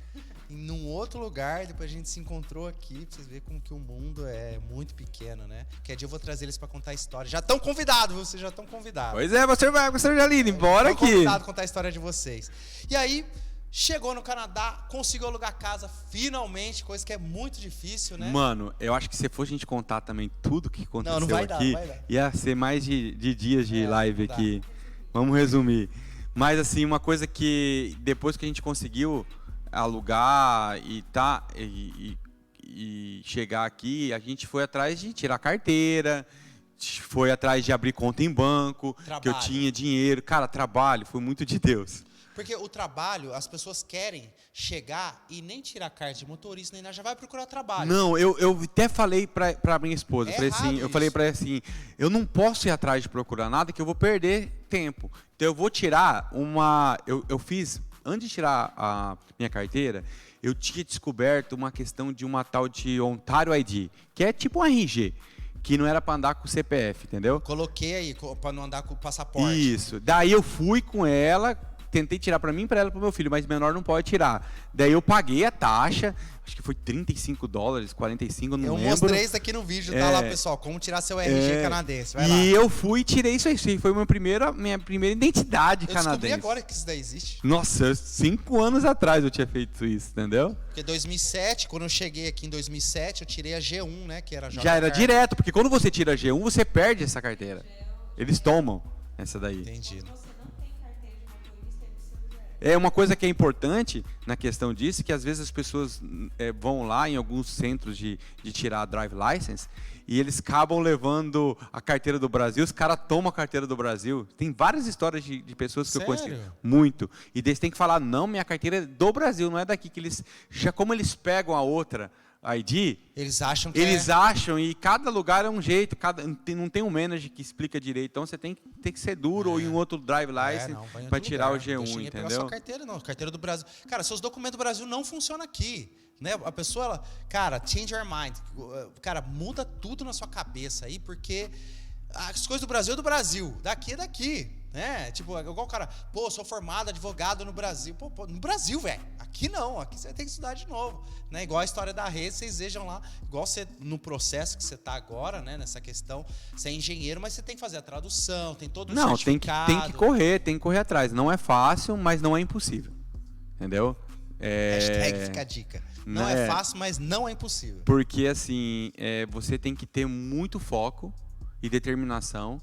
num outro lugar. Depois a gente se encontrou aqui, pra vocês verem como que o mundo é muito pequeno, né? Que dia eu vou trazer eles pra contar a história. Já estão convidados, vocês já estão convidados. Pois é, pastor Jalili, bora aqui. Convidado a contar a história de vocês. E aí, chegou no Canadá, conseguiu alugar casa finalmente, coisa que é muito difícil, né? Mano, eu acho que se for a gente contar também tudo que aconteceu não vai dar, aqui, não vai dar. ia ser mais de dias de live não aqui. Vamos resumir. Mas assim, uma coisa que depois que a gente conseguiu alugar e chegar aqui, a gente foi atrás de tirar carteira, foi atrás de abrir conta em banco, que eu tinha dinheiro. Cara, trabalho, foi muito de Deus. Porque o trabalho, as pessoas querem chegar e nem tirar carta de motorista, nem nada, já vai procurar trabalho. Não, eu até falei pra minha esposa, eu falei pra ela assim, eu não posso ir atrás de procurar nada que eu vou perder tempo. Então eu vou tirar eu fiz, antes de tirar a minha carteira, eu tinha descoberto uma questão de uma tal de Ontario ID, que é tipo um RG, que não era para andar com o CPF, entendeu? Coloquei aí, para não andar com o passaporte. Isso, daí eu fui com ela, tentei tirar para mim, para ela e para o meu filho, mas menor não pode tirar. Daí eu paguei a taxa, acho que foi $35, 45, não lembro. Eu mostrei isso aqui no vídeo, tá lá, pessoal, como tirar seu RG canadense, vai lá. E eu fui e tirei isso aí, foi minha primeira identidade canadense. Eu descobri agora que isso daí existe. Nossa, 5 anos atrás eu tinha feito isso, entendeu? Porque 2007, quando eu cheguei aqui em 2007, eu tirei a G1, né, que era já era direto, porque quando você tira a G1, você perde essa carteira. Eles tomam essa daí. Entendi. É uma coisa que é importante na questão disso, que às vezes as pessoas vão lá em alguns centros de tirar a drive license e eles acabam levando a carteira do Brasil, os caras tomam a carteira do Brasil. Tem várias histórias de pessoas que eu conheci. Muito. E eles têm que falar, não, minha carteira é do Brasil, não é daqui. Que eles, já como eles pegam a outra ID, eles acham e cada lugar é um jeito, não tem um manager que explica direito, então você tem que ser duro ou em um outro drive license para tirar o G1, entendeu? Sua carteira não, carteira do Brasil. Cara, seus documentos do Brasil não funcionam aqui, né? A pessoa, ela, cara, change your mind, cara, muda tudo na sua cabeça aí, porque as coisas do Brasil é do Brasil, daqui é daqui, né? Tipo, igual o cara, pô, sou formado advogado no Brasil, pô no Brasil, velho. Aqui não, aqui você tem que estudar de novo, né? Igual a história da rede, vocês vejam lá, igual você no processo que você está agora, né? Nessa questão, você é engenheiro, mas você tem que fazer a tradução, tem todo o certificado. Tem que correr atrás. Não é fácil, mas não é impossível, entendeu? Hashtag fica a dica. Não é fácil, mas não é impossível. Porque assim, você tem que ter muito foco e determinação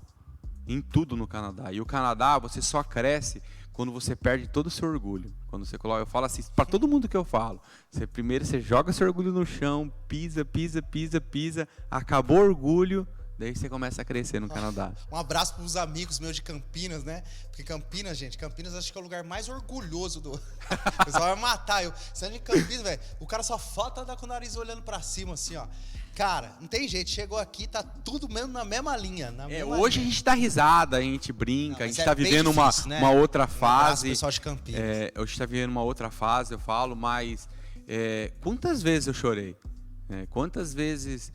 em tudo no Canadá. E o Canadá, você só cresce quando você perde todo o seu orgulho. Quando você coloca, eu falo assim, para todo mundo que eu falo, primeiro você joga seu orgulho no chão, pisa, acabou o orgulho, daí você começa a crescer no Canadá. Um abraço para os amigos meus de Campinas, né? Porque Campinas, gente, acho que é o lugar mais orgulhoso do... O pessoal vai matar eu. Sendo de Campinas, velho, o cara só falta andar com o nariz olhando para cima, assim, ó. Cara, não tem jeito, chegou aqui, tá tudo mesmo na mesma linha. Hoje a gente dá risada, a gente brinca, a gente tá vivendo difícil, uma outra fase. Um pessoal de Campinas. Hoje está vivendo uma outra fase, eu falo, mas quantas vezes eu chorei? Quantas vezes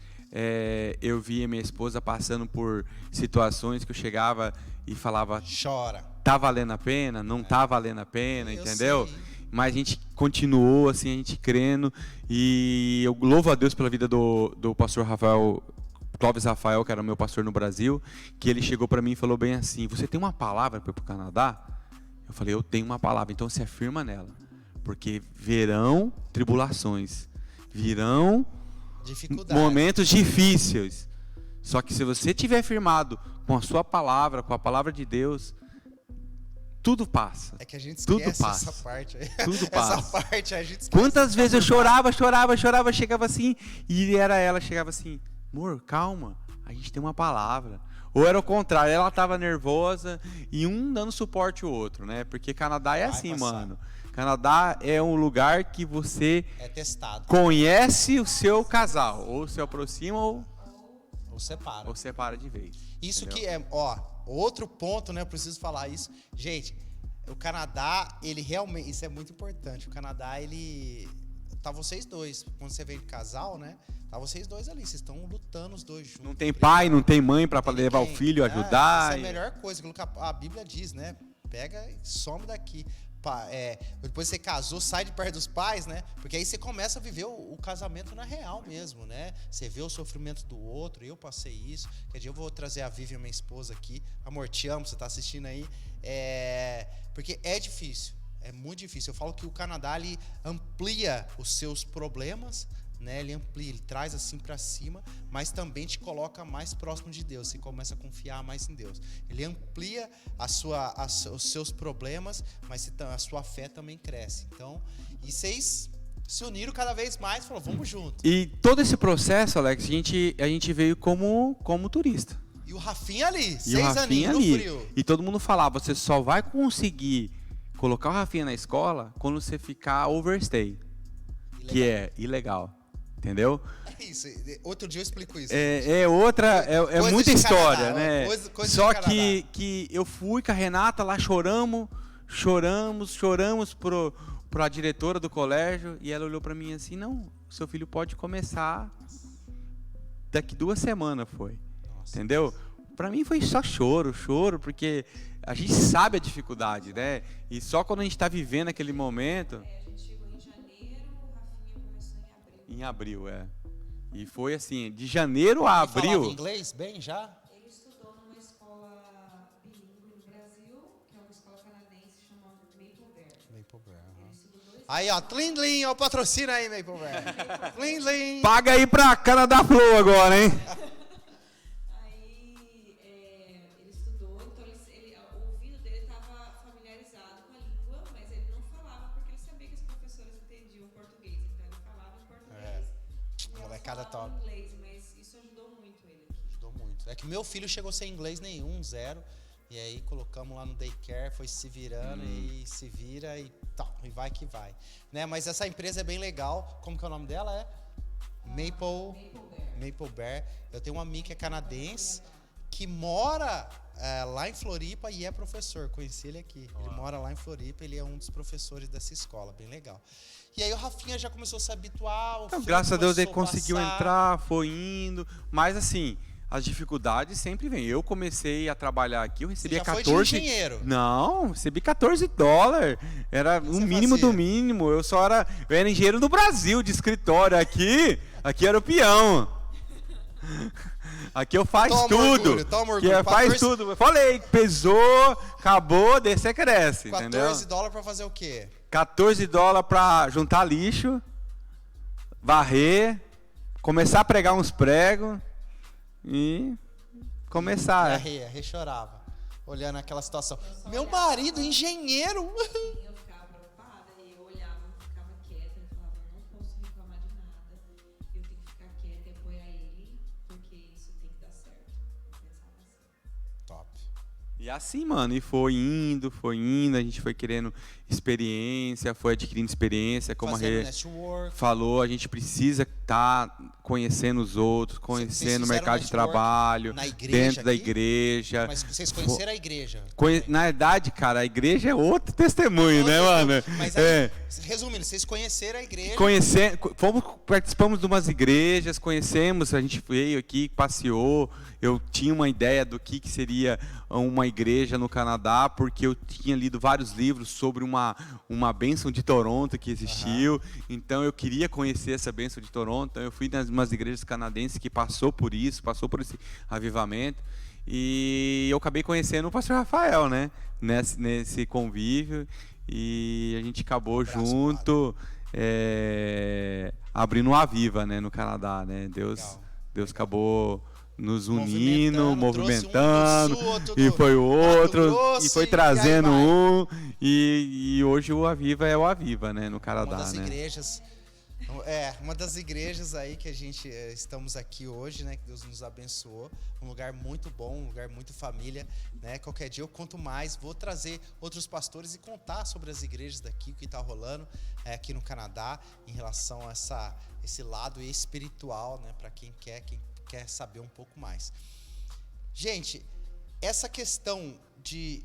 eu via minha esposa passando por situações que eu chegava e falava... Chora. Tá valendo a pena? Não tá valendo a pena, entendeu? Sei. Mas a gente continuou, assim, a gente crendo. E eu louvo a Deus pela vida do pastor Clóvis Rafael, que era o meu pastor no Brasil, que ele chegou para mim e falou bem assim, você tem uma palavra para ir para o Canadá? Eu falei, eu tenho uma palavra, então se afirma nela. Porque virão tribulações, virão momentos difíceis. Só que se você tiver firmado com a sua palavra, com a palavra de Deus... Tudo passa. É que a gente esquece essa parte aí. Tudo passa. Essa parte a gente esquece. Quantas vezes eu chorava, chegava assim, e ela chegava assim, amor, calma, a gente tem uma palavra. Ou era o contrário, ela estava nervosa e um dando suporte ao outro, né? Porque Canadá é assim, mano. Canadá é um lugar que você testado. Conhece o seu casal, ou se aproxima ou separa. Ou separa de vez. Isso entendeu? que outro ponto, né? Eu preciso falar isso. Gente, o Canadá, ele realmente... Isso é muito importante. O Canadá, ele... tá vocês dois. Quando você vem de casal, né? Tá vocês dois ali, vocês estão lutando os dois juntos. Não tem pai, não tem mãe para levar o filho, ajudar. Essa é a melhor coisa, que a Bíblia diz, né? Pega e some daqui. Depois você casou, sai de perto dos pais, né? Porque aí você começa a viver o casamento na real mesmo, né? Você vê o sofrimento do outro. Eu passei isso. Quer dizer, eu vou trazer a Vivian, minha esposa, aqui. Amor, te amo, você tá assistindo aí. Porque é difícil, é muito difícil. Eu falo que o Canadá, ele amplia os seus problemas, né? Ele amplia, ele traz assim para cima, mas também te coloca mais próximo de Deus. Você começa a confiar mais em Deus. Ele amplia os seus problemas, mas a sua fé também cresce. Então, e vocês se uniram cada vez mais, falaram, vamos junto. E todo esse processo, Alex, a gente veio como turista. E o Rafinha ali, E o 6 Rafinha aninhos ali. no frio. E todo mundo falava, você só vai conseguir colocar o Rafinha na escola quando você ficar overstay, que é ilegal. Entendeu? É isso. Outro dia eu explico isso. É muita história, Canadá, né? coisa Só de que eu fui com a Renata lá, choramos pra diretora do colégio, e ela olhou pra mim assim, não, seu filho pode começar daqui 2 semanas, foi. Nossa, entendeu? Pra mim foi só choro, porque a gente sabe a dificuldade, né? E só quando a gente tá vivendo aquele momento... A gente chegou em janeiro, o Rafinha começou em abril. Em abril, E foi assim, de janeiro a abril... Ele falava inglês bem já? Ele estudou numa escola bilíngue no Brasil, que é uma escola canadense chamada Maple Bear. Ele estudou 2 anos. Aí, ó, Tlin, ó, patrocina aí, Maple Bear. Tlin. Paga aí pra Canadá Flow agora, hein? Aí ele estudou, então o ouvido dele estava familiarizado com a língua, mas ele não falava porque ele sabia que os professores entendiam português, então ele falava em português. E ela Molecada falava top. em inglês, mas isso ajudou muito ele aqui. Ajudou muito. É que meu filho chegou sem inglês nenhum, 0. E aí colocamos lá no daycare, foi se virando e se vira e tal, e vai que vai. Né? Mas essa empresa é bem legal. Como que é o nome dela? Maple Bear. Eu tenho um amigo que é canadense, que mora lá em Floripa e é professor. Conheci ele aqui. Ele mora lá em Floripa, ele é um dos professores dessa escola, bem legal. E aí o Rafinha já começou a se habituar. Então, graças a Deus ele conseguiu entrar, foi indo. Mas assim, as dificuldades sempre vêm. Eu comecei a trabalhar aqui, eu recebia já 14... Foi de engenheiro? Não, recebi $14. Era o mínimo do mínimo. Eu era engenheiro do Brasil, de escritório. Aqui era o peão. Aqui eu faço tudo. Toma orgulho. Aqui faz tudo. Eu falei, pesou, acabou, descer cresce. $14 pra fazer o quê? $14 pra juntar lixo, varrer, começar a pregar uns pregos e começar. A Rê chorava, olhando aquela situação. Meu marido, engenheiro. Eu ficava preocupada e eu olhava, eu ficava quieta, eu falava, eu não posso reclamar de nada, eu tenho que ficar quieta e apoiar ele, porque isso tem que dar certo. Eu pensava assim. Top. E assim, mano, e foi indo, a gente foi querendo experiência, foi adquirindo experiência, como Fazendo a Rê network. falou, a gente precisa estar conhecendo os outros, conhecendo o mercado de trabalho, na igreja dentro da aqui? igreja. Mas vocês conheceram a igreja? Na verdade, cara, a igreja é outro testemunho, né, mano? Mas aí, resumindo, vocês conheceram a igreja? Participamos de umas igrejas, conhecemos, a gente veio aqui, passeou. Eu tinha uma ideia do que seria uma igreja no Canadá, porque eu tinha lido vários livros sobre uma bênção de Toronto que existiu. Então eu queria conhecer essa bênção de Toronto. Então eu fui nas umas igrejas canadenses que passou por esse avivamento. E eu acabei conhecendo o pastor Rafael, né? Nesse convívio. E a gente acabou junto abrindo um Aviva, né, no Canadá, né? Deus acabou nos unindo, movimentando, e foi outro, e foi trazendo e hoje o Aviva é o Aviva, né, no Canadá, uma das igrejas aí que a gente estamos aqui hoje, né, que Deus nos abençoou, um lugar muito bom, um lugar muito família, né, qualquer dia eu conto mais, vou trazer outros pastores e contar sobre as igrejas daqui, o que está rolando aqui no Canadá, em relação a esse lado espiritual, né, para quem quer saber um pouco mais. Gente, essa questão de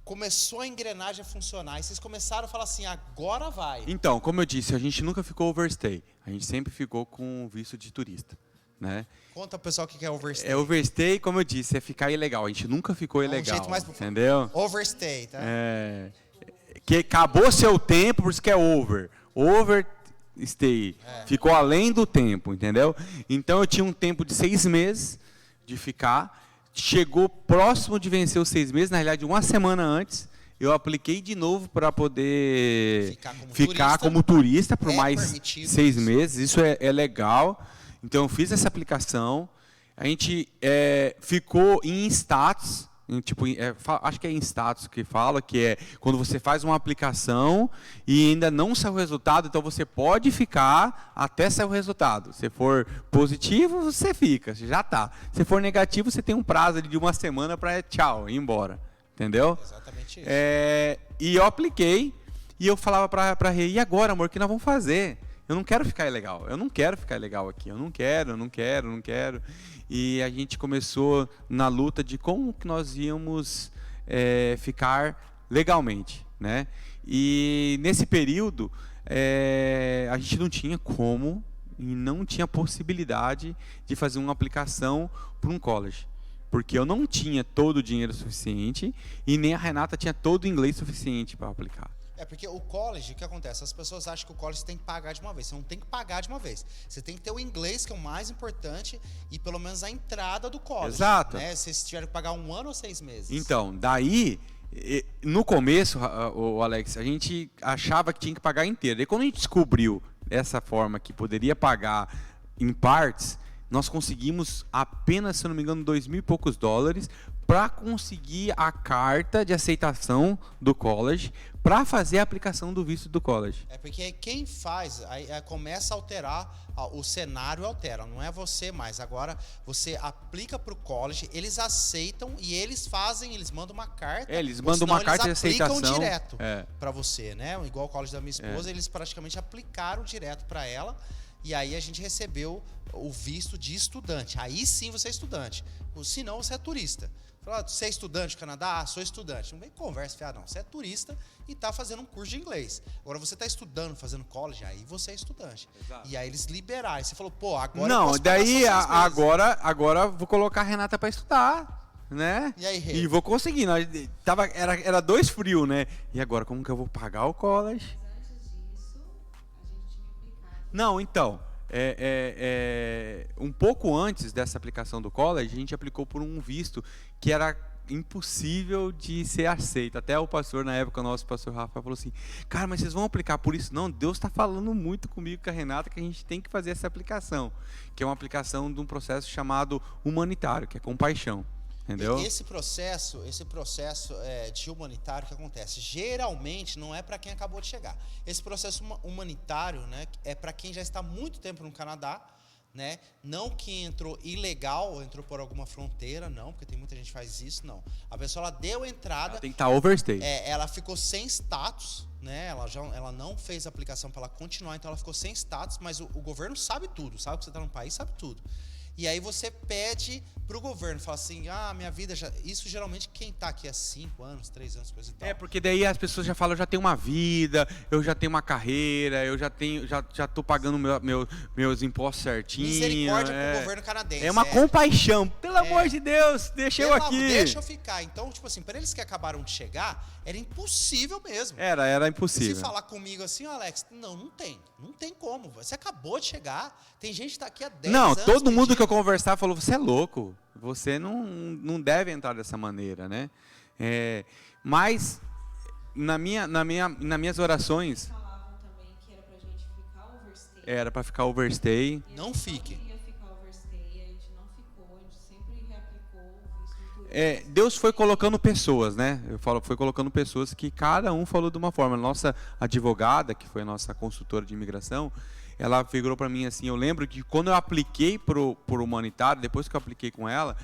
começou a engrenagem a funcionar e vocês começaram a falar assim, agora vai. Então, como eu disse, a gente nunca ficou overstay. A gente sempre ficou com visto de turista, né? Conta pro pessoal o que é overstay. É overstay, como eu disse, é ficar ilegal. A gente nunca ficou ilegal, jeito mais... entendeu? Overstay, tá? Que acabou seu tempo, por isso que é over. Overstay. Ficou além do tempo, entendeu? Então eu tinha um tempo de 6 meses de ficar. Chegou próximo de vencer os 6 meses, na realidade, uma semana antes, eu apliquei de novo para poder ficar como turista por mais 6 meses. Isso é legal. Então, eu fiz essa aplicação. A gente ficou em status, acho que é em status que fala, que é quando você faz uma aplicação e ainda não saiu o resultado, então você pode ficar até sair o resultado. Se for positivo, você fica, você já está. Se for negativo, você tem um prazo de uma semana para tchau, ir embora. Entendeu? Exatamente isso. E eu apliquei e eu falava para a Rê, e agora, amor, o que nós vamos fazer? Eu não quero ficar ilegal, eu não quero ficar ilegal aqui, eu não quero. E a gente começou na luta de como que nós íamos ficar legalmente, né? E nesse período, a gente não tinha como e não tinha possibilidade de fazer uma aplicação para um college. Porque eu não tinha todo o dinheiro suficiente e nem a Renata tinha todo o inglês suficiente para aplicar. Porque o college, o que acontece? As pessoas acham que o college você tem que pagar de uma vez. Você não tem que pagar de uma vez. Você tem que ter o inglês, que é o mais importante, e pelo menos a entrada do college. Exato. Né? Vocês tiveram que pagar 1 ano ou 6 meses? Então, daí, no começo, o Alex, a gente achava que tinha que pagar inteiro. E quando a gente descobriu essa forma que poderia pagar em partes, nós conseguimos apenas, se eu não me engano, $2.000 e poucos para conseguir a carta de aceitação do college para fazer a aplicação do visto do college. Porque quem faz, aí começa a alterar, o cenário altera, não é você mais. Agora você aplica para o college, eles aceitam e eles mandam uma carta. Eles mandam uma carta de aceitação. Eles aplicam direto para você, né? Igual o college da minha esposa, eles praticamente aplicaram direto para ela. E aí a gente recebeu o visto de estudante. Aí sim você é estudante. Senão você é turista. Fala, você é estudante do Canadá? Ah, sou estudante. Não vem conversa, fiado, não. Você é turista e está fazendo um curso de inglês. Agora você está estudando, fazendo college, aí você é estudante. Exato. E aí eles liberaram. Você falou, pô, agora eu posso daí agora vou colocar a Renata para estudar, né? E aí, Rê? E vou conseguir. Era 2 frios, né? E agora, como que eu vou pagar o college? Antes disso, a gente tinha aplicado. Não, então, um pouco antes dessa aplicação do college, a gente aplicou por um visto que era impossível de ser aceito. Até o pastor, na época, o nosso pastor Rafa, falou assim, cara, mas vocês vão aplicar por isso? Não, Deus está falando muito comigo, com a Renata, que a gente tem que fazer essa aplicação, que é uma aplicação de um processo chamado humanitário, que é compaixão. Entendeu? E esse processo de humanitário que acontece, geralmente não é para quem acabou de chegar. Esse processo humanitário, né, é para quem já está há muito tempo no Canadá, né? Não que entrou ilegal ou entrou por alguma fronteira, não, porque tem muita gente que faz isso, não. A pessoa ela deu entrada. Ela tem que estar overstay. Ela ficou sem status, né? Ela não fez a aplicação para ela continuar, então ela ficou sem status, mas o governo sabe tudo, sabe que você está no país, sabe tudo. E aí você pede pro governo, fala assim, minha vida já... Isso geralmente quem tá aqui há 5 anos, 3 anos, coisa e tal. Porque daí as pessoas já falam, eu já tenho uma vida, eu já tenho uma carreira, eu já tô pagando meus impostos certinho. Misericórdia pro governo canadense. É uma compaixão, pelo amor de Deus, deixa eu aqui. Deixa eu ficar. Então, tipo assim, para eles que acabaram de chegar, era impossível mesmo. Era impossível. Se falar comigo assim, Alex, não tem como. Você acabou de chegar, tem gente que tá aqui há 10 anos. Não, todo mundo que eu conversava falou, você é louco, você não deve entrar dessa maneira, né? Mas, nas minhas orações... Falavam também que era pra gente ficar overstay. Era para ficar overstay. Não fique. Não queria ficar overstay, a gente não ficou, a gente sempre reaplicou o visto do turista. Deus foi colocando pessoas, né? Foi colocando pessoas que cada um falou de uma forma. Nossa advogada, que foi a nossa consultora de imigração, ela figurou para mim assim, eu lembro que quando eu apliquei pro humanitário, depois que eu apliquei com ela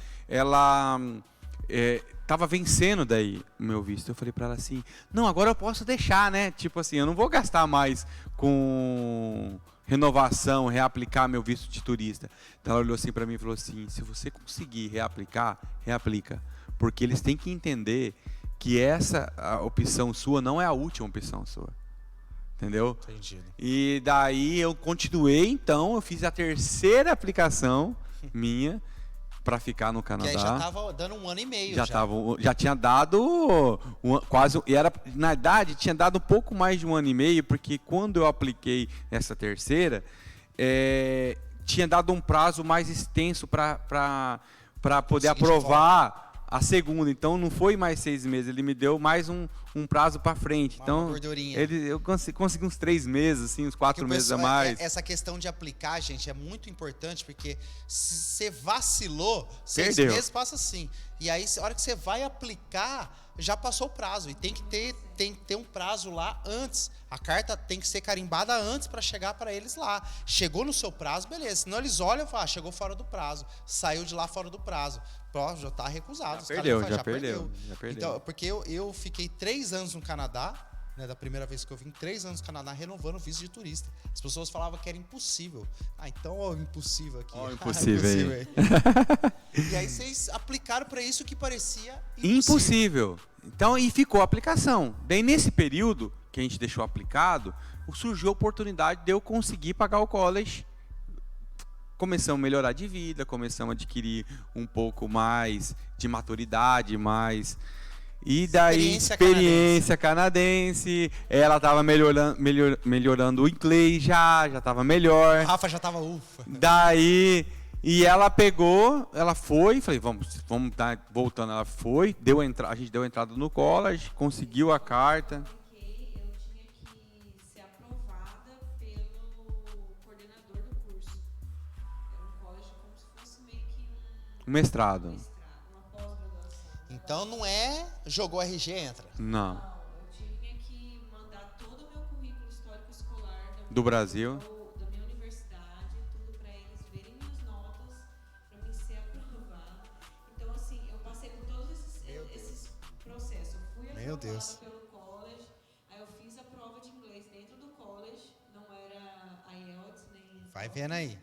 estava vencendo daí o meu visto. Eu falei para ela assim, não, agora eu posso deixar, né? Tipo assim, eu não vou gastar mais com renovação, reaplicar meu visto de turista. Então ela olhou assim para mim e falou assim, se você conseguir reaplicar, reaplica. Porque eles têm que entender que essa a opção sua não é a última opção sua. Entendeu? Entendido. E daí eu continuei, então, eu fiz a terceira aplicação minha para ficar no Canadá. Que aí já tava dando 1 ano e meio. Já tinha dado quase, e era, na verdade, tinha dado um pouco mais de 1 ano e meio, porque quando eu apliquei essa terceira, tinha dado um prazo mais extenso para poder aprovar a segunda. Então não foi mais 6 meses, ele me deu mais um prazo para frente. Então eu consegui uns 3 meses, assim, uns 4 meses a mais. Essa questão de aplicar, gente, é muito importante, porque se você vacilou, 6 Perdeu. meses passa assim. E aí, a hora que você vai aplicar, já passou o prazo. E tem que ter um prazo lá antes. A carta tem que ser carimbada antes para chegar para eles lá. Chegou no seu prazo, beleza. Senão eles olham e falam, chegou fora do prazo. Saiu de lá fora do prazo. Pô, já está recusado. Já perdeu. Então, porque eu fiquei 3 anos no Canadá, né, da primeira vez que eu vim, 3 anos no Canadá, renovando o visto de turista. As pessoas falavam que era impossível. Então, ó, impossível aqui. Ó, impossível aí. E aí vocês aplicaram para isso que parecia impossível. Então, e ficou a aplicação. Daí, nesse período que a gente deixou aplicado, surgiu a oportunidade de eu conseguir pagar o college. Começamos a melhorar de vida, começamos a adquirir um pouco mais de maturidade, E daí, experiência canadense. Ela estava melhorando o inglês já estava melhor. O Rafa já estava ufa. Daí, e ela pegou, ela foi, falei, vamos tá voltando. Ela foi, a gente deu entrada no college, conseguiu a carta. Eu tinha que ser aprovada pelo coordenador do curso. Era um college como se fosse meio que Um mestrado. uma pós-graduação. Então não jogou RG, entra. Não. Eu tinha que mandar todo o meu currículo histórico escolar Do Brasil. da minha universidade, tudo para eles verem minhas notas, para mim ser aprovada. Então, assim, eu passei por todos esses processos. Eu fui aprovada pelo college, aí eu fiz a prova de inglês dentro do college, não era IELTS nem... Vai vendo aí.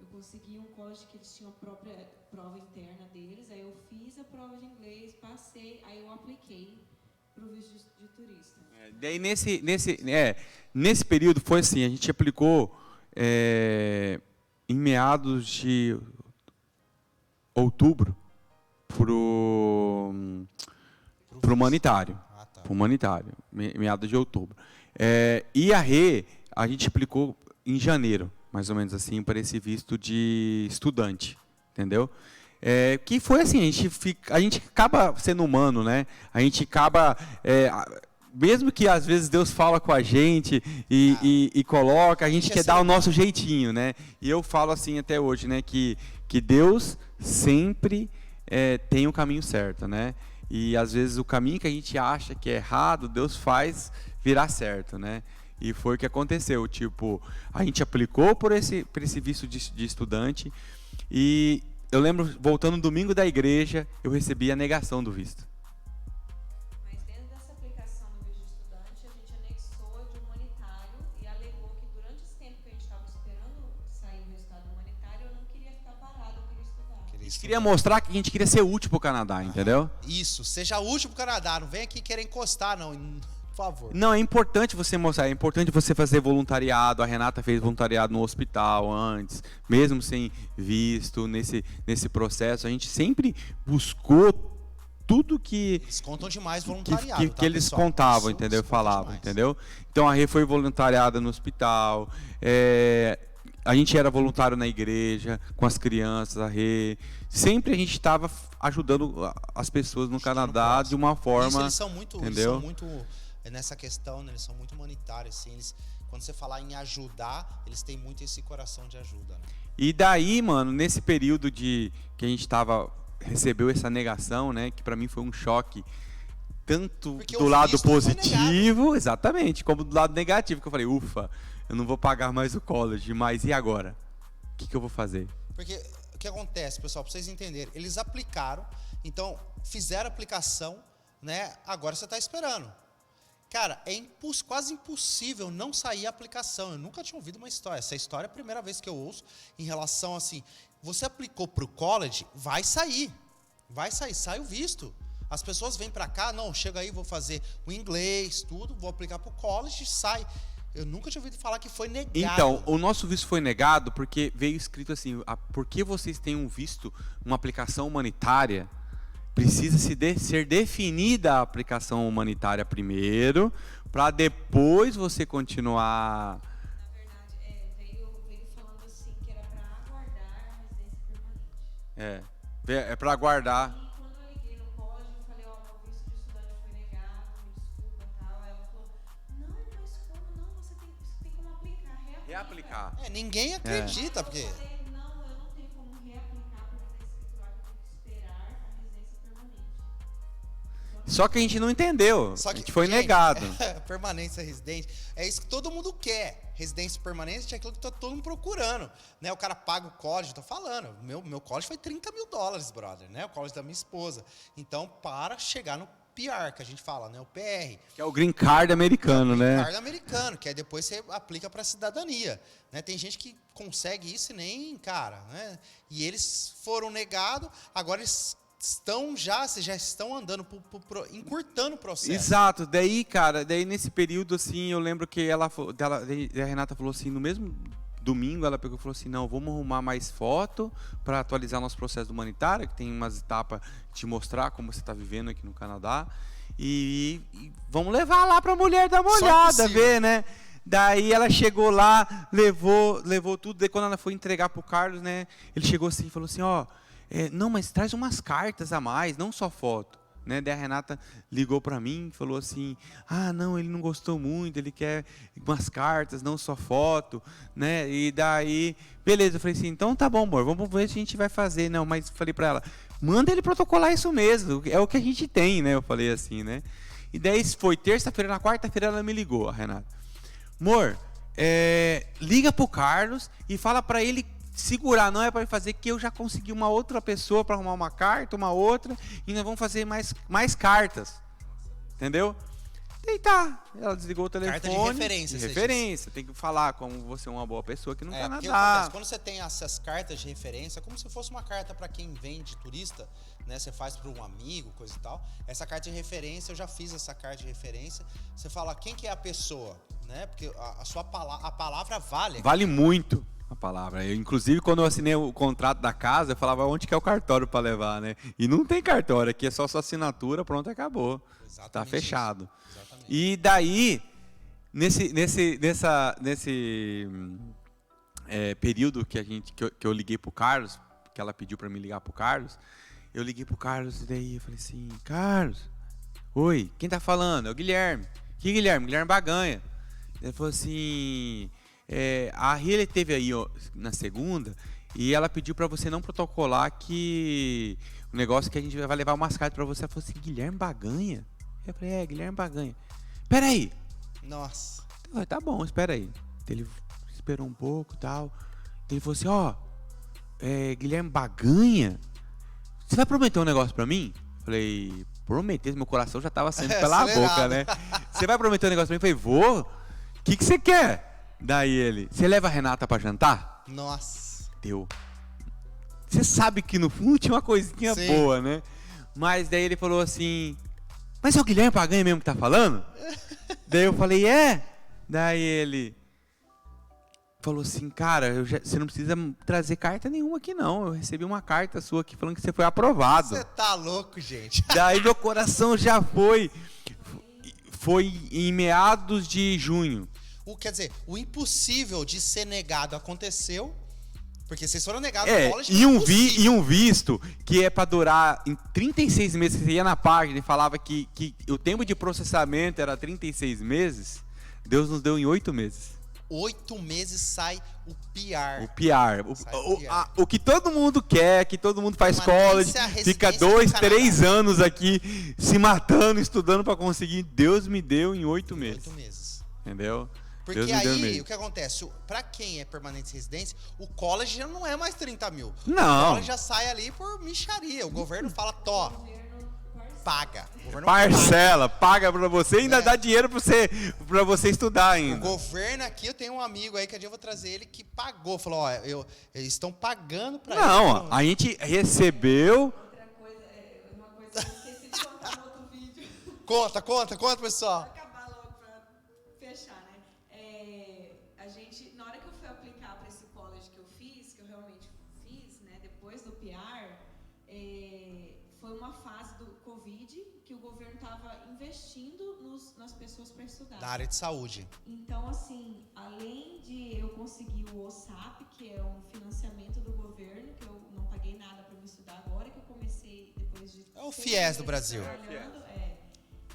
Eu consegui um college que eles tinham a própria prova interna deles, aí eu fiz a prova de inglês, passei, aí eu apliquei para o visto de turista. Daí nesse período foi assim, a gente aplicou em meados de outubro pro humanitário. Pro humanitário, meados de outubro. E a gente aplicou em janeiro, mais ou menos assim, para esse visto de estudante, entendeu? Que foi assim, a gente acaba sendo humano, né? A gente acaba, mesmo que às vezes Deus fala com a gente e coloca, a gente quer dar o nosso jeitinho, né? E eu falo assim até hoje, né? Que Deus sempre tem o caminho certo, né? E às vezes o caminho que a gente acha que é errado, Deus faz virar certo, né? E foi o que aconteceu, tipo, a gente aplicou por esse visto de estudante e eu lembro, voltando no domingo da igreja, eu recebi a negação do visto. Mas dentro dessa aplicação do visto de estudante, a gente anexou de humanitário e alegou que durante esse tempo que a gente estava esperando sair o resultado humanitário, eu não queria ficar parado, eu queria estudar. A gente queria mostrar que a gente queria ser útil para o Canadá, entendeu? Isso, seja útil para o Canadá, não vem aqui querer encostar, não. Por favor. Não, é importante você mostrar, é importante você fazer voluntariado. A Renata fez voluntariado no hospital antes, mesmo sem visto, nesse processo. A gente sempre buscou tudo que... Eles contam demais voluntariado, que eles contavam, entendeu? Falavam, demais. Entendeu? Então a Rê foi voluntariada no hospital, a gente era voluntário na igreja, com as crianças, a Rê. Sempre a gente estava ajudando as pessoas no Canadá de uma forma... Isso, eles são muito... Entendeu? Nessa questão, né, eles são muito humanitários, assim, quando você falar em ajudar, eles têm muito esse coração de ajuda, né? E daí, mano, nesse período que a gente recebeu essa negação, né, que pra mim foi um choque, tanto porque do lado positivo, exatamente, como do lado negativo, que eu falei, ufa, eu não vou pagar mais o college, mas e agora? O que eu vou fazer? Porque o que acontece, pessoal, pra vocês entenderem, eles aplicaram, então fizeram a aplicação, né, agora você tá esperando. Cara, quase impossível não sair a aplicação. Eu nunca tinha ouvido uma história. Essa história é a primeira vez que eu ouço em relação assim, você aplicou para o college, vai sair, sai o visto. As pessoas vêm para cá, não, chega aí, vou fazer o inglês, tudo, vou aplicar pro college, sai. Eu nunca tinha ouvido falar que foi negado. Então, o nosso visto foi negado porque veio escrito assim, porque vocês têm um visto, uma aplicação humanitária, precisa ser definida a aplicação humanitária primeiro, para depois você continuar. Na verdade, veio falando assim que era para aguardar a residência permanente. É para aguardar. E quando eu liguei no college, eu falei, ó, meu visto de estudante foi negado, me desculpa e tal. Aí ela falou, não, mas como não? Você tem como aplicar, Reaplicar. Ninguém acredita, porque... Eu falei, não, eu não tenho como reaplicar, porque está escrito lá que eu tenho que esperar a residência permanente. Só que a gente não entendeu. Só que, a gente foi gente, negado. Permanência residente. É isso que todo mundo quer. Residência permanente é aquilo que tá todo mundo procurando. Né? O cara paga o college, tô falando. Meu college foi $30 mil, brother. Né? O college da minha esposa. Então, para chegar no PR, que a gente fala, né? O PR. Que é o green card americano, né? Green card americano, que aí depois você aplica para cidadania. Né? Tem gente que consegue isso e nem, cara, né? E eles foram negados, agora eles vocês já estão andando, encurtando o processo. Exato. Daí, cara, nesse período, assim, eu lembro que a Renata falou assim, no mesmo domingo, ela pegou e falou assim, não, vamos arrumar mais foto para atualizar nosso processo humanitário, que tem umas etapas te mostrar como você está vivendo aqui no Canadá, e vamos levar lá para a mulher dar uma olhada, ver, né? Daí ela chegou lá, levou tudo, daí quando ela foi entregar pro Carlos, né, ele chegou assim e falou assim, ó, não, mas traz umas cartas a mais, não só foto. Né? Daí a Renata ligou para mim e falou assim, não, ele não gostou muito, ele quer umas cartas, não só foto, né? E daí, beleza, eu falei assim, então tá bom, amor, vamos ver o que a gente vai fazer. Não, mas falei para ela, manda ele protocolar isso mesmo, é o que a gente tem, né? Eu falei assim, né? E daí foi terça-feira, na quarta-feira ela me ligou, a Renata. Amor, liga pro Carlos e fala para ele segurar, não é para fazer, que eu já consegui uma outra pessoa para arrumar uma carta, uma outra, e nós vamos fazer mais cartas. Entendeu? E tá, ela desligou o telefone. Carta de referência. De referência, tem que falar como você é uma boa pessoa aqui no Canadá. Acontece, quando você tem essas cartas de referência, é como se fosse uma carta para quem vem de turista, né? Você faz para um amigo, coisa e tal. Essa carta de referência, eu já fiz essa carta de referência. Você fala quem que é a pessoa, né? Porque a palavra vale. Vale muito. A palavra. Inclusive, quando eu assinei o contrato da casa, eu falava onde que é o cartório para levar, né? E não tem cartório, aqui é só sua assinatura, pronto, acabou. Está fechado. E daí, nesse período que eu liguei pro Carlos, que ela pediu para me ligar pro Carlos, eu liguei pro Carlos e daí eu falei assim, Carlos, oi, quem tá falando? É o Guilherme. Que Guilherme? Guilherme Baganha. Ele falou assim... a Riley teve aí na segunda e ela pediu para você não protocolar que o negócio que a gente vai levar umas cartas para você. Ela falou assim, Guilherme Baganha? Eu falei, Guilherme Baganha. Espera aí. Nossa. Falei, tá bom, espera aí. Ele esperou um pouco e tal. Ele falou assim, Guilherme Baganha? Você vai prometer um negócio para mim? Eu falei, prometer, meu coração já tava saindo pela boca, né? Você vai prometer um negócio para mim? Eu falei, vou. O que você quer? Daí ele, você leva a Renata pra jantar? Nossa. Deu. Você sabe que no fundo tinha uma coisinha boa, né? Mas daí ele falou assim, mas é o Guilherme Baganha mesmo que tá falando? Daí eu falei, Daí ele falou assim, cara, você não precisa trazer carta nenhuma aqui não. Eu recebi uma carta sua aqui falando que você foi aprovado. Você tá louco, gente. Daí meu coração já foi em meados de junho. Quer dizer, o impossível de ser negado aconteceu, porque vocês foram negados no college. E um visto que é para durar em 36 meses, você ia na página e falava que o tempo de processamento era 36 meses, Deus nos deu em 8 meses. 8 meses sai o PR. O PR. O que todo mundo quer, que todo mundo faz college, fica 2, 3 anos aqui se matando, estudando para conseguir. Deus me deu em 8 meses. 8 meses. Entendeu? Porque aí, o que acontece? Para quem é permanente de residência, o college já não é mais 30 mil. Não. O college já sai ali por micharia. O governo fala, paga. Parcela, paga para você e ainda dá dinheiro para você estudar ainda. O governo aqui, eu tenho um amigo aí que eu vou trazer ele que pagou. Falou, eles estão pagando para ele. Não, a gente recebeu... Outra coisa, uma coisa que eu esqueci de contar Conta, pessoal. Acabar logo para fechar, né? A gente, na hora que eu fui aplicar para esse college que eu realmente fiz, né? Depois do PR, foi uma fase do Covid que o governo estava investindo nas pessoas para estudar. Da área de saúde. Então, assim, além de eu conseguir o OSAP, que é um financiamento do governo, que eu não paguei nada para me estudar agora, que eu comecei depois de... É o FIES do Brasil.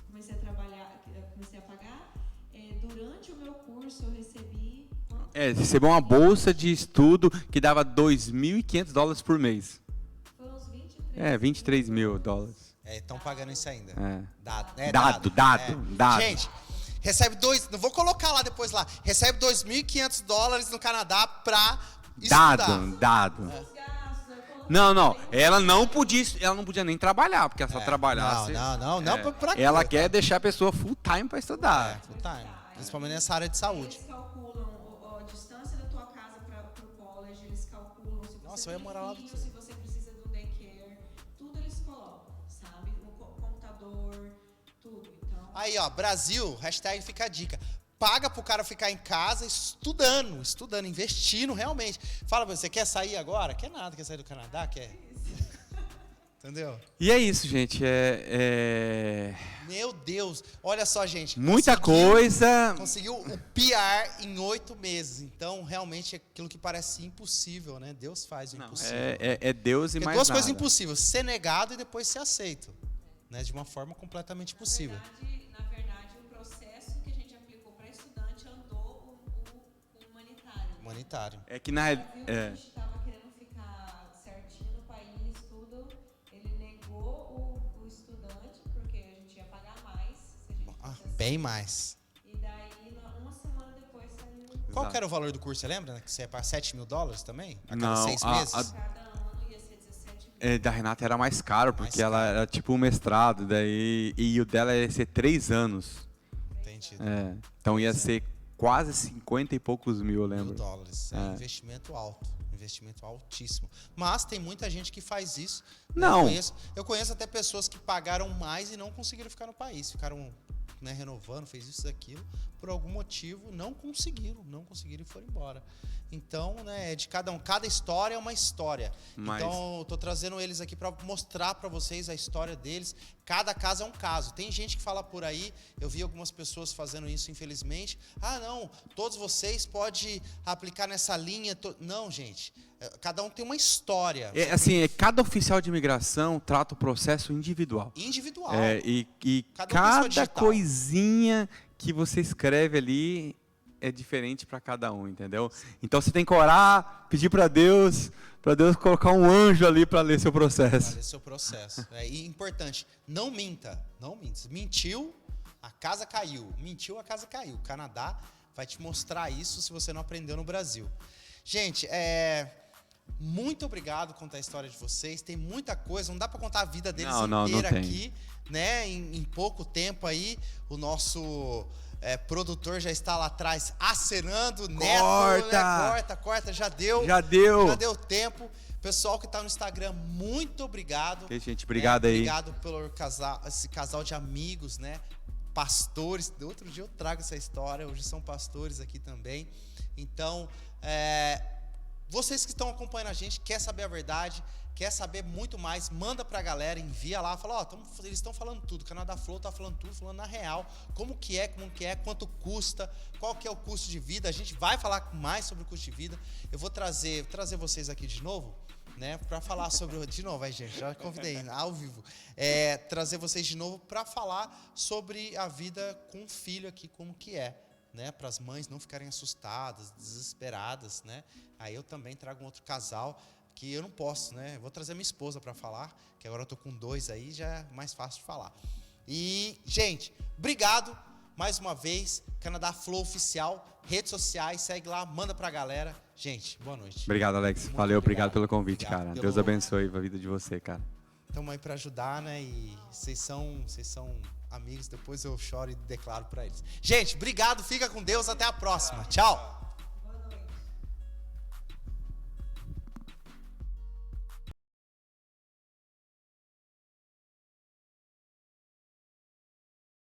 Comecei a trabalhar, comecei a pagar. Durante o meu curso, eu recebi... Recebeu uma bolsa de estudo que dava $2.500 por mês. Foram uns 23 $23 mil. Estão pagando isso ainda. Dado. Gente, recebe não vou colocar lá depois lá. Recebe $2.500 no Canadá pra estudar. Dado. Não. Ela não podia nem trabalhar, porque ela só trabalhasse. Não, pra quê? Ela quer deixar a pessoa full time para estudar. Full time. Principalmente nessa área de saúde. Eles calculam a distância da tua casa para o college, eles calculam se você tem filho, se você precisa de um daycare, tudo eles colocam, sabe? O computador, tudo. Então... Aí, ó, Brasil, hashtag fica a dica. Paga pro cara ficar em casa estudando, investindo realmente. Fala, você quer sair agora? Quer nada, quer sair do Canadá? Quer? Entendeu? E é isso, gente. Meu Deus, olha só, gente. Muita coisa. Conseguiu o PR em 8 meses. Então, realmente, é aquilo que parece impossível, né? Deus faz o impossível. É Deus e Porque mais duas nada. coisas impossíveis. Ser negado e depois ser aceito. Né? De uma forma completamente impossível. Na verdade, o processo que a gente aplicou para estudante andou o humanitário. Humanitário. É que na A gente estava querendo ficar certinho no país, tudo. Ele negou o estudante, porque a gente ia pagar mais. Se a gente fizesse Bem mais. E daí, uma semana depois, saiu. Qual que era o valor do curso, você lembra? Né? Que você ia pagar $7 mil também? A cada Não, 6 meses? Cada ano ia ser 17 mil. da Renata era mais caro, porque Mais ela era tipo um mestrado, e o dela ia ser 3 anos. Entendi. Então ia ser quase 50 e poucos mil, eu lembro. $1.000. É investimento alto. Investimento altíssimo. Mas tem muita gente que faz isso. Não. Eu conheço até pessoas que pagaram mais e não conseguiram ficar no país. Ficaram renovando, fez isso e aquilo. Por algum motivo, não conseguiram e foram embora. Então, é de cada um. Cada história é uma história. Então, eu tô trazendo eles aqui para mostrar para vocês a história deles. Cada caso é um caso. Tem gente que fala por aí, eu vi algumas pessoas fazendo isso, infelizmente. Ah, não, todos vocês podem aplicar nessa linha. Não, gente. Cada um tem uma história. Cada oficial de imigração trata o processo individual. Individual. E cada coisinha que você escreve ali é diferente para cada um, entendeu? Então você tem que orar, pedir para Deus colocar um anjo ali para ler seu processo. Para ler seu processo. E importante, não minta. Mentiu, a casa caiu. Mentiu, a casa caiu. O Canadá vai te mostrar isso se você não aprendeu no Brasil. Gente, muito obrigado por contar a história de vocês. Tem muita coisa, não dá para contar a vida deles inteira aqui, né? Em pouco tempo aí, o nosso produtor já está lá atrás acenando. Corta, já deu tempo. Pessoal que está no Instagram, muito obrigado. Gente, obrigado aí. Obrigado pelo esse casal de amigos, né? Pastores. Outro dia eu trago essa história, hoje são pastores aqui também. Então, vocês que estão acompanhando a gente, quer saber a verdade, quer saber muito mais, manda pra galera, envia lá, fala, eles estão falando tudo, Canadá Flow tá falando tudo, falando na real, como que é, quanto custa, qual que é o custo de vida, a gente vai falar mais sobre o custo de vida. Eu vou trazer vocês aqui de novo, né, para falar sobre, de novo, aí gente, já convidei, ao vivo, trazer vocês de novo para falar sobre a vida com o filho aqui, como que é, né, para as mães não ficarem assustadas, desesperadas, né. Aí eu também trago um outro casal que eu não posso, né? Eu vou trazer minha esposa para falar, que agora eu tô com 2 aí, já é mais fácil de falar. E, gente, obrigado mais uma vez, Canadá Flow Oficial, redes sociais, segue lá, manda pra galera. Gente, boa noite. Obrigado, Alex. Valeu, obrigado pelo convite, cara. Deus abençoe a vida de você, cara. Estamos aí para ajudar, né? E vocês são amigos, depois eu choro e declaro para eles. Gente, obrigado, fica com Deus, até a próxima. Tchau.